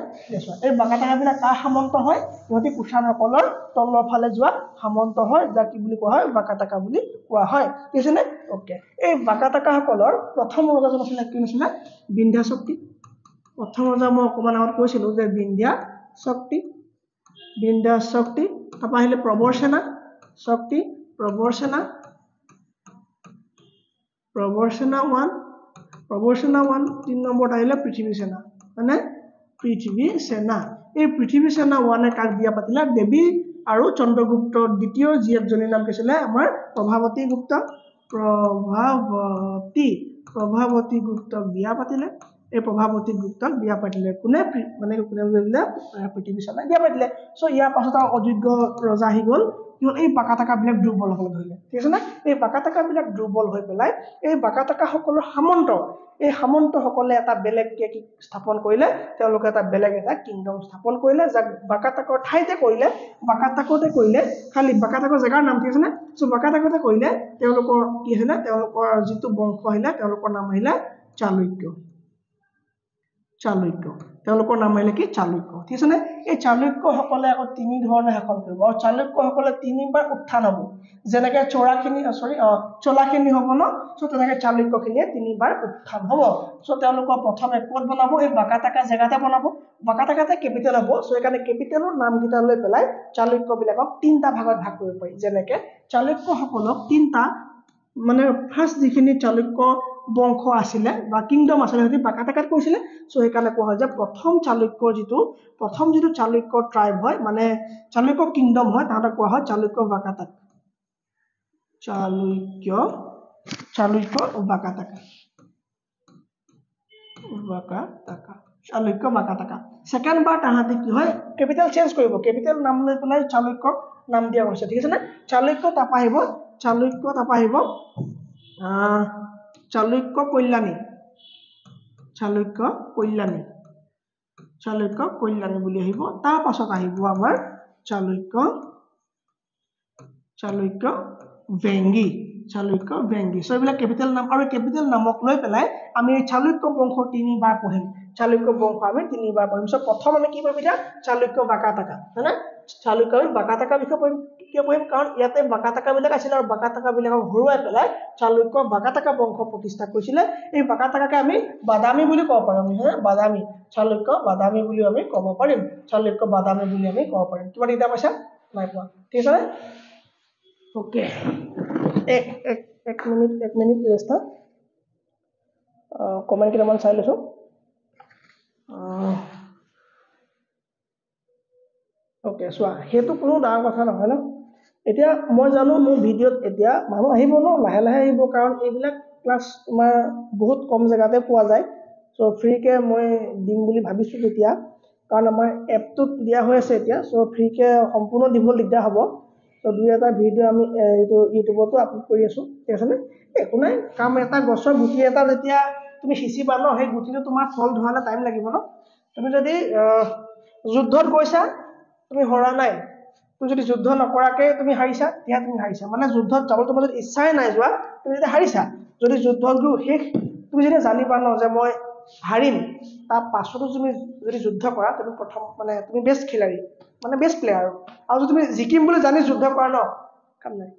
এই বাকাটাকা বিলাক কাৰ সামন্ত হয় ইহঁতি কুশানসকলৰ তলৰ ফালে যোৱা সামন্ত হয় যাক কি বুলি কোৱা হয় বাকাটাকা বুলি কোৱা হয় ঠিক আছে নে ওকে এই বাকাটাকাসকলৰ প্ৰথম ৰজাজন আছিলে কি আছিলে বিন্ধ্যা শক্তি প্ৰথম ৰজা মই অকমান আগত কৈছিলো যে বিন্ধ্যা শক্তি তাৰপৰা আহিলে প্ৰৱৰসেনা শক্তি প্ৰৱৰসেনা 1 3 নম্বৰত আহিলে পৃথিৱী সেনা মানে পৃথিৱী সেনা এই পৃথিৱী সেনা 1 কাক বিয়া পাতিলে দেৱী আৰু চন্দ্ৰগুপ্ত দ্বিতীয় জীয়েকজনীৰ নাম কি আছিল আমাৰ প্ৰভাৱতী গুপ্ত বিয়া পাতিলে এই প্ৰভাৱতী গুপ্তক বিয়া পাতিলে কোনে মানে কোনে বুলিলে পৃথিৱী সেনা বিয়া পাতিলে সো ইয়াৰ পাছত অযোগ্য ৰজা আহি গ'ল কি হ'ল এই বাকাটাকা বিলাক দুৰ্বল হ'বলৈ ধৰিলে ঠিক আছে না এই বাকাটাকা বিলাক দুৰ্বল হৈ পেলাই এই বাকাটাকা সকলৰ সামন্ত সকলে এটা বেলেগ কি স্থাপন কৰিলে তেওঁলোকে এটা বেলেগ এটা কিংডম স্থাপন কৰিলে যাক বাকাটাকৰ ঠাইতে কৰিলে খালি বাকাটাকৰ জেগাৰ নাম ঠিক আছে না সো বাকাটাকতে কৰিলে তেওঁলোকৰ কি হৈছে না তেওঁলোকৰ যিটো বংশ আহিলে তেওঁলোকৰ নাম আহিলে চালুক্য তেওঁলোকৰ নাম আহিলে কি চালুক্য ঠিক আছে নে এই চালুক্যসকলে আকৌ তিনি ধৰণে শাসন কৰিব আৰু চালুক্যসকলে তিনিবাৰ উত্থান হ'ব যেনেকৈ চোলাখিনি হ'ব ন সো তেনেকৈ চালুক্যখিনিয়ে তিনিবাৰ উত্থান হ'ব সো তেওঁলোকৰ প্ৰথমে ক'ত বনাব এই বাকাটাকা জেগাতে বনাব বাকাটাকাতে কেপিটেল হ'ব সো এইকাৰণে কেপিটেলৰ নামকেইটা লৈ পেলাই চালুক্যবিলাকক তিনিটা ভাগত ভাগ কৰিব পাৰি যেনেকৈ চালুক্যসকলক তিনিটা মানে ফাৰ্স্ট যিখিনি চালুক্য বংশ আছিলে বা কিংডম আছিলে হেতি বাকাটাকাত কৰিছিলে সো সেইকাৰণে কোৱা হয় যে প্ৰথম যিটো চালুক্য ট্ৰাইব হয় মানে চালুক্য কিংডম হয় তাহাঁতক কোৱা হয় চালুক্য বাকাটাকা সেকেন্ড বাৰ তাহাঁতে কি হয় কেপিটেল চেঞ্জ কৰিব কেপিটেল নাম লৈ পেলাই চালুক্যক নাম দিয়া হৈছে ঠিক আছে না চালুক্য তাপা আহিব চালুক্য কল্যাণী বুলি আহিব তাৰ পাছত আহিব আমাৰ চালুক্য বেংগী সো এইবিলাক কেপিটেল নাম আৰু কেপিটেল নামক লৈ পেলাই আমি চালুক্য বংশ তিনিবাৰ পঢ়িম সো প্ৰথম আমি কি পঢ়িম এতিয়া চালুক্য বাকাটাকা হয়নে চালুক্য বাকাটাকা বিষয়ে পঢ়িম কিয় পঢ়িম কাৰণ ইয়াতে বাকাটাকা বিলাক আছিল আৰু বাকাটাকা বিলাকক হৰুৱাই পেলাই চালুক্য বাকাটাকা বংশ প্ৰতিষ্ঠা কৰিছিলে এই বাকাটাকাকে আমি বাদামী বুলি ক'ব পাৰোঁ বাদামী চালুক্য বাদামী বুলি আমি ক'ব পাৰিম কিবা দিগদাৰ পাইছা নাই পোৱা ঠিক আছে ওকে এক মিনিট ৰেষ্ট কমেন্ট কেইটামান চাই লৈছো ওকে চোৱা সেইটো কোনো ডাঙৰ কথা নহয় ন এতিয়া মই জানো মোৰ ভিডিঅ'ত এতিয়া মানুহ আহিব ন লাহে লাহে আহিব কাৰণ এইবিলাক ক্লাছ তোমাৰ বহুত কম জেগাতে পোৱা যায় সো ফ্ৰীকে মই দিম বুলি ভাবিছো তেতিয়া কাৰণ আমাৰ এপটোত দিয়া হৈ আছে এতিয়া সো ফ্ৰীকে সম্পূৰ্ণ দিব দিগদাৰ হ'ব সো দুই এটা ভিডিঅ' আমি এইটো ইউটিউবতো আপলোড কৰি আছো ঠিক আছে নে একো নাই কাম এটা গছৰ গুটি এটা যেতিয়া তুমি সিঁচিবা ন সেই গুটিটো তোমাৰ ফল ধৰালে টাইম লাগিব ন তুমি যদি যুদ্ধত গৈছা তুমি হৰা নাই তুমি যদি যুদ্ধ নকৰাকে তুমি হাৰিছা তেতিয়া তুমি হাৰিছা মানে যুদ্ধত যাবলৈ তোমাৰ যদি ইচ্ছাই নাই যোৱা তুমি যদি হাৰিছা যদি যুদ্ধটো শেষ তুমি যদি জানিবা ন যে মই হাৰিম তাৰ পাছতো তুমি যদি যুদ্ধ কৰা তুমি প্ৰথম মানে তুমি বেষ্ট খেলাৰী মানে বেষ্ট প্লেয়াৰ আৰু যদি তুমি জিকিম বুলি জানি যুদ্ধ কৰা ন কাম নাই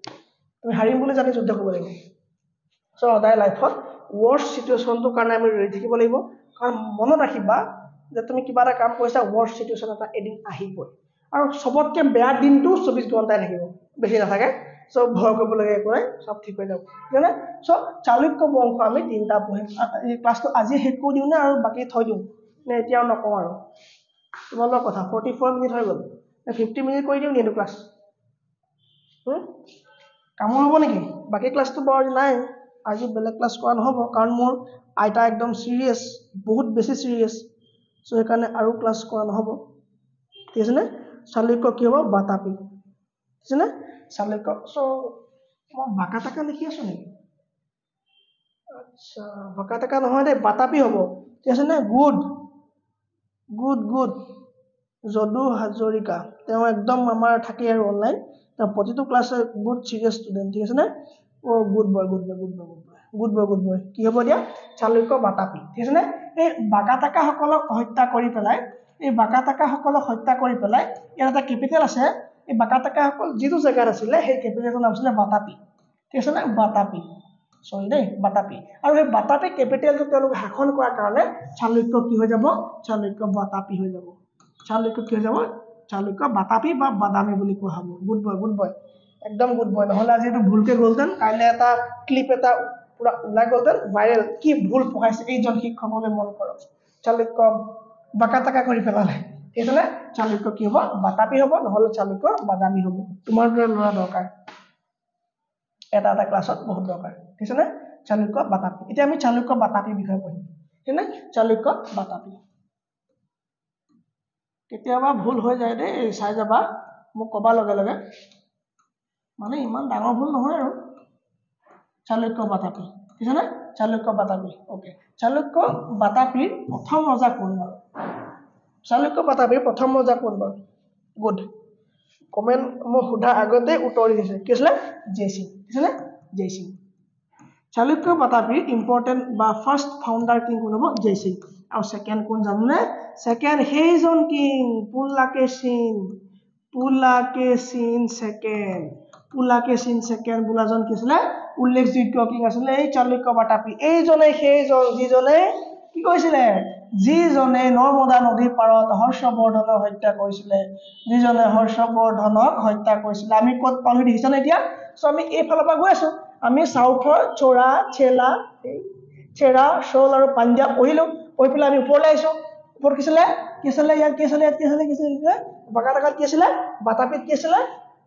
তুমি হাৰিম বুলি জানি যুদ্ধ কৰিব লাগিব সো সদায় লাইফত ৱৰ্ষ্ট চিটুৱেশ্যনটোৰ কাৰণে আমি ৰেডি থাকিব লাগিব কাৰণ মনত ৰাখিবা যে তুমি কিবা এটা কাম কৰিছা ৱৰ্ষ্ট চিটুৱেশ্যন এটা এদিন আহিবই আৰু সবতকৈ বেয়া দিনটো 24 ঘণ্টাই থাকিব বেছি নাথাকে সব ভয় কৰিব লাগে একো নাই সব ঠিক হৈ যাব জানে সো চালুক্য বংশ আমি তিনটা পঢ়িম এই ক্লাছটো আজি শেষ কৰি দিওঁ নে আৰু বাকি থৈ দিওঁ নে এতিয়াও নকওঁ আৰু তোমালোকৰ কথা 44 মিনিট হৈ গ'ল 50 মিনিট কৰি দিওঁ নেটো ক্লাছ কামোৰ হ'ব নেকি বাকি ক্লাছটো বাৰু নাই আজি বেলেগ ক্লাছ কৰা নহ'ব কাৰণ মোৰ আইতা একদম সিৰিয়াস বহুত বেছি সিৰিয়াস সো সেইকাৰণে আৰু ক্লাছ কৰা নহ'ব ঠিক আছে নে চালুক্য কি হ'ব বাতাপি ঠিক আছে নে চালুক্য সো মই বাকা টাকা লিখি আছো নেকি আচ্ছা বাকা টাকা নহয় দে বাতাপি হ'ব ঠিক আছে নে good good good Jadu Hazarika তেওঁ একদম আমাৰ থাকে আৰু অনলাইন তেওঁ প্ৰতিটো ক্লাছে বহুত সিৰিয়াস ষ্টুডেন্ট ঠিক আছে নে ও good boy good boy good boy good boy good boy কি হ'ব দিয়া চালুক্য বাতাপি ঠিক আছে নে এই বাকা টাকা সকলক হত্যা কৰি পেলাই এই বাকা টাকা সকলক হত্যা কৰি পেলাই ইয়াৰ এটা কেপিটেল আছে এই বাকা টাকা সকল যিটো জায়গাত আছিলে সেই কেপিটেলৰ নাম আছিলে বাতাপি ঠিক আছে নে বাতাপি সৰি দেই বাতাপি আৰু এই বাতাপি কেপিটেলটো তেওঁলোক শাসন কৰাৰ কাৰণে চালুক্য কি হৈ যাব চালুক্য বাতাপি হৈ যাব চালুক্য কি হৈ যাব চালুক্য বাতাপি বা বাদামী বুলি কোৱা হ'ব গুড বয় একদম গুড বয় নহলে আজি এইটো ভুলকে গ'লতেন কাইলে এটা ক্লিপ এটা পুৰা ওলাই গ'লতেন ভাইৰেল কি ভুল পঢ়াইছে এইজন শিক্ষকলৈ মন কৰক চালুক্য বাকা টাকা কৰি পেলালে ঠিক আছে চালুক্য কি হ'ব বাতাপি হ'ব নহলে চালুক্য বাদামী হ'ব তোমাৰ দৰে ল'ৰা দৰকাৰ এটা এটা ক্লাছত বহুত দৰকাৰ ঠিক আছে চালুক্য বাতাপি এতিয়া আমি চালুক্য বাতাপি বিষয়ে পঢ়িম ঠিক আছে চালুক্য বাতাপি কেতিয়াবা ভুল হৈ যায় দেই চাই যাবা মোক কবা লগে লগে মানে ইমান ডাঙৰ ভুল নহয় আৰু চালুক্য বাতাপি ঠিক আছে চালুক্য বাতাপি ওকে চালুক্য বাতাপিৰ প্ৰথম ৰজা কোন বাৰু চালুক্য বাতাপিৰ প্ৰথম ৰজা কোন বাৰু গুড কমেন্ট মই সোধা আগতে উত্তৰ দিছে কি আছিল জেসি ঠিক আছে জেসি চালুক্য বাতাপিৰ ইম্পৰ্টেন্ট বা ফাৰ্স্ট ফাউন্ডাৰ কিং কোন হ'ব জেসি আৰু সেকেন্ড কোন জাননে সেকেন্ড হেইজন কিং পুলাকেশিন সেকেন্ড বুলাজন কি আছিল উল্লেখযোগ্য কিং আছিল এই চালুক্য বাতাপি এইজনে সেইজন যিজনে কি কৈছিলে যিজনে নৰ্মদা নদীৰ পাৰত হৰ্ষবৰ্ধনক হত্যা কৰিছিলে যিজনে হৰ্ষবৰ্ধনক হত্যা কৰিছিলে আমি ক'ত পালো দেখিছানে এতিয়া সো আমি এই ফালৰ পৰা গৈ আছো আমি সাউথৰ চোৰা চেৰা শোল আৰু পাঞ্জাব পঢ়িলো পঢ়ি পেলাই আমি ওপৰলৈ আহিছো ওপৰত কি আছিলে বাকা টাকাত কি আছিলে বাতাপিত কি আছিলে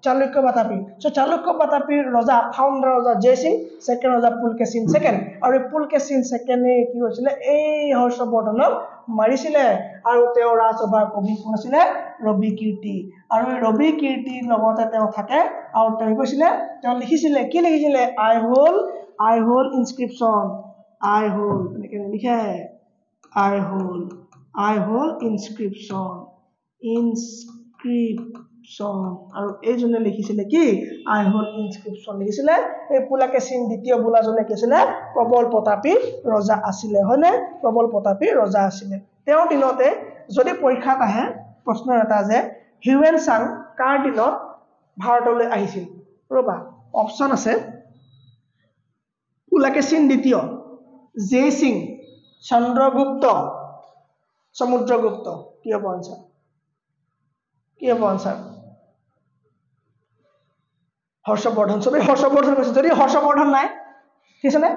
চালুক্য বাতাপি সো চালুক্য বাতাপিৰ ৰজা ফাউন্ডাৰ ৰজা জয়সিং সেকেন্ড ৰজা পুলকেশিন সেকেন্ড আৰু পুলকেশিন সেকেন্ডে কি হৈছিলে এই হৰ্ষবৰ্ধনক মাৰিছিলে আৰু তেওঁ ৰাজসভাৰ কবি কোন আছিলে ৰবি কীৰ্তি আৰু ৰবি কীৰ্তিৰ লগতে তেওঁ থাকে আৰু তেওঁ কৈছিলে তেওঁ লিখিছিলে কি লিখিছিলে আই হোল ইনস্ক্ৰিপচন এনেকে লিখে I hold inscription আৰু এইজনে লিখিছিলে কি I hold inscription লিখিছিলে এই পুলাকেশিন দ্বিতীয় বুলাজনে কি আছিলে প্ৰবল প্ৰতাপী ৰজা আছিলে হয়নে প্ৰবল প্ৰতাপী ৰজা আছিলে তেওঁৰ দিনতে যদি পৰীক্ষাত আহে প্ৰশ্ন এটা যে হিউৱেন চাং কাৰ দিনত ভাৰতলৈ আহিছিল ৰবা অপচন আছে পুলাকেশিন দ্বিতীয় জয়সিং চন্দ্ৰগুপ্ত সমুদ্ৰগুপ্ত কি হ'ব আনসাৰ হৰ্ষবৰ্ধন সবে হৰ্ষবৰ্ধন কৈছে যদি হৰ্ষবৰ্ধন নাই ঠিক আছে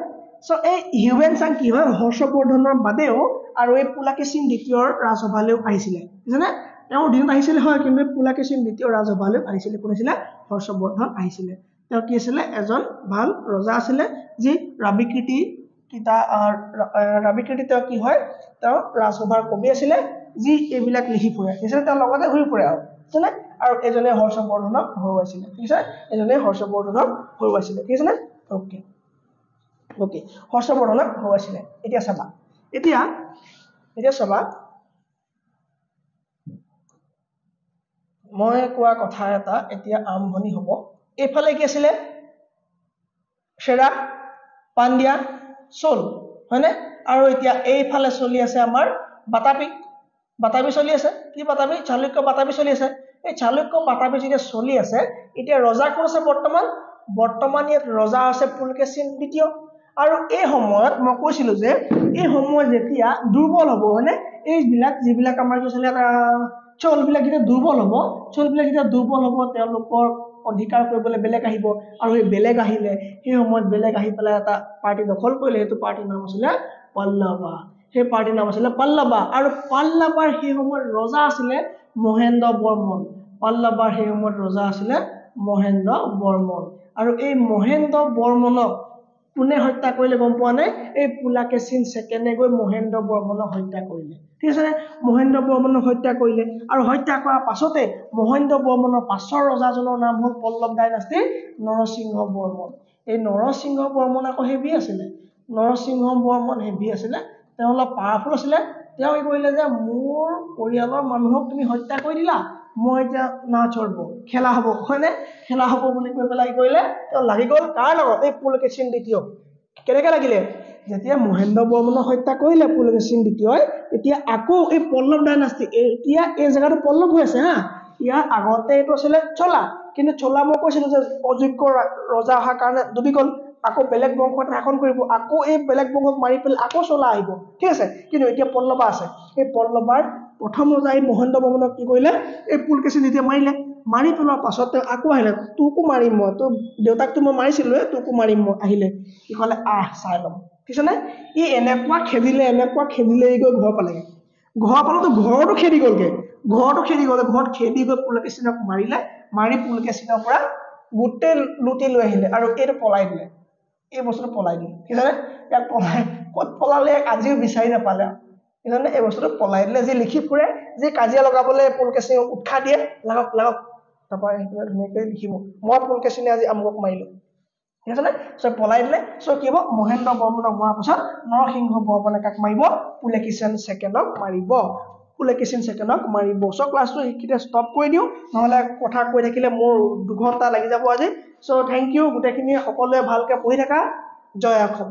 সো এই হিউৱেন চাং কি হয় হৰ্ষবৰ্ধনৰ বাদেও আৰু এই পুলাকেশিন দ্বিতীয়ৰ ৰাজসভালৈও আহিছিলে ঠিক আছে তেওঁৰ দিনত আহিছিলে হয় কিন্তু পুলাকেশিন দ্বিতীয় ৰাজসভালৈ আহিছিলে কোন আছিলে হৰ্ষবৰ্ধন আহিছিলে তেওঁ কি আছিলে এজন ভাল ৰজা আছিলে যি ৰাবিকীৰ্তি তেওঁ কি হয় তেওঁ ৰাজসভাৰ কবি আছিলে যি এইবিলাক লিখি ফুৰে ঠিক আছে তেওঁৰ লগতে ঘূৰি ফুৰে আৰু ঠিক আছে আৰু এজনে হৰ্ষবৰ্ধনক হৰুৱাইছিলে ঠিক আছে ঠিক আছে ওকে হৰ্ষবৰ্ধনক হৰুৱাইছিলে এতিয়া চাবা মই কোৱা কথা এটা এতিয়া আৰম্ভণি হ'ব এইফালে কি আছিলে চেৰা পাণ্ডিয়া চোল হয়নে আৰু এতিয়া এইফালে চলি আছে আমাৰ বাতাপি চলি আছে কি বাতাপি চালুক্য বাতাপি চলি আছে এই চালুক্য বাতাপি যেতিয়া চলি আছে এতিয়া ৰজা কোন আছে বৰ্তমান ইয়াত ৰজা আছে পুলকেশিন দ্বিতীয় আৰু এই সময়ত মই কৈছিলো যে এই সময় যেতিয়া দুৰ্বল হ'ব হয়নে এইবিলাক যিবিলাক আমাৰ কি আছিলে চোলবিলাক যেতিয়া দুৰ্বল হ'ব চোলবিলাক যেতিয়া দুৰ্বল হ'ব তেওঁলোকৰ অধিকাৰ কৰিবলৈ বেলেগ আহিব আৰু এই বেলেগ আহিলে সেই সময়ত বেলেগ আহি পেলাই এটা পাৰ্টি দখল কৰিলে সেইটো পাৰ্টিৰ নাম আছিলে পল্লৱা সেই পাৰ্টিৰ নাম আছিলে পল্লৱা আৰু পল্লৱাৰ সেই সময়ত ৰজা আছিলে মহেন্দ্ৰ বৰ্মন পল্লৱাৰ সেই সময়ত ৰজা আছিলে মহেন্দ্ৰ বৰ্মন আৰু এই মহেন্দ্ৰ বৰ্মনক কোনে হত্যা কৰিলে গম পোৱা নাই এই পুলাকেশিন ছেকেণ্ডে গৈ মহেন্দ্ৰ বৰ্মনক হত্যা কৰিলে ঠিক আছে মহেন্দ্ৰ বৰ্মনক হত্যা কৰিলে আৰু হত্যা কৰাৰ পাছতে মহেন্দ্ৰ বৰ্মনৰ পাছৰ ৰজাজনৰ নাম হ'ল পল্লৱ ডাইনাষ্টিৰ নৰসিংহ বৰ্মন এই নৰসিংহ বৰ্মন আকৌ হেভি আছিলে নৰসিংহ বৰ্মন হেভি আছিলে তেওঁ অলপ পাৱাৰফুল আছিলে তেওঁ কি কৰিলে যে মোৰ পৰিয়ালৰ মানুহক তুমি হত্যা কৰি দিলা মই এতিয়া না চলব খেলা হ'ব হয়নে খেলা হ'ব বুলি কৈ পেলাই কি কৰিলে তেওঁ লাগি গ'ল কাৰ লগত এই পুলকেশিন দ্বিতীয় কেনেকৈ লাগিলে যেতিয়া মহেন্দ্ৰ বৰ্মনক হত্যা কৰিলে পুলকেশিন দ্বিতীয়ই এতিয়া আকৌ এই পল্লৱ ডাইনাষ্টি এতিয়া এই জেগাটো পল্লৱ হৈ আছে হা ইয়াৰ আগতে এইটো আছিলে চোলা কিন্তু চোলা মই কৈছিলো যে অযোগ্য ৰজা অহাৰ কাৰণে ডুবি গ'ল আকৌ বেলেগ বংশত শাসন কৰিব আকৌ এই বেলেগ বংশক মাৰি পেলাই আকৌ চোলা আহিব ঠিক আছে কিন্তু এতিয়া পল্লৱা আছে এই পল্লৱাৰ প্ৰথম ৰজা এই মহেন্দ্ৰ বৰ্মনক কি কৰিলে এই পুলকেশিন দ্বিতীয় মাৰিলে মাৰি পেলোৱাৰ পাছত তেওঁ আকৌ আহিলে তোকো মাৰিম মই তোৰ দেউতাকটো মই মাৰিছিলো তোকো মাৰিম মই আহিলে কি ক'লে চাই ল'ম ঠিক আছে নে ই এনেকুৱা খেদিলে ই গৈ ঘৰ পালেগে ঘৰ পালতো ঘৰটো খেদি গ'লগে ঘৰত খেদি গৈ পুলকেশিনক মাৰিলে মাৰি পুলকেশিনৰ পৰা গোটেই লুটি লৈ আহিলে আৰু এইটো পলাই দিলে এই বস্তুটো পলাই দিলে ঠিক আছে ইয়াক পলাই ক'ত পলালে আজিও বিচাৰি নাপালে ঠিক আছে এই বস্তুটো পলাই দিলে যে লিখি ফুৰে যে কাজিয়া লগাবলৈ পুলকেশিনক উৎসাহ দিয়ে লাগক তাৰপৰা সেইটো ধুনীয়াকৈ লিখিব মই পুলকেশিনে আজি আমুকক মাৰিলো ঠিক আছে নে পলাই দিলে কি হ'ব মহেন্দ্ৰ বৰ্মনক মৰাৰ পাছত নৰসিংহ বৰ্মনে কাক মাৰিব পুলকেশিন ছেকেণ্ডক মাৰিব ক্লাছটো এইখিনিতে ষ্টপ কৰি দিওঁ নহ'লে কথা কৈ থাকিলে মোৰ 2 ঘণ্টা লাগি যাব আজি থেংক ইউ গোটেইখিনি সকলোৱে ভালকৈ পঢ়ি থাকা জয় অসম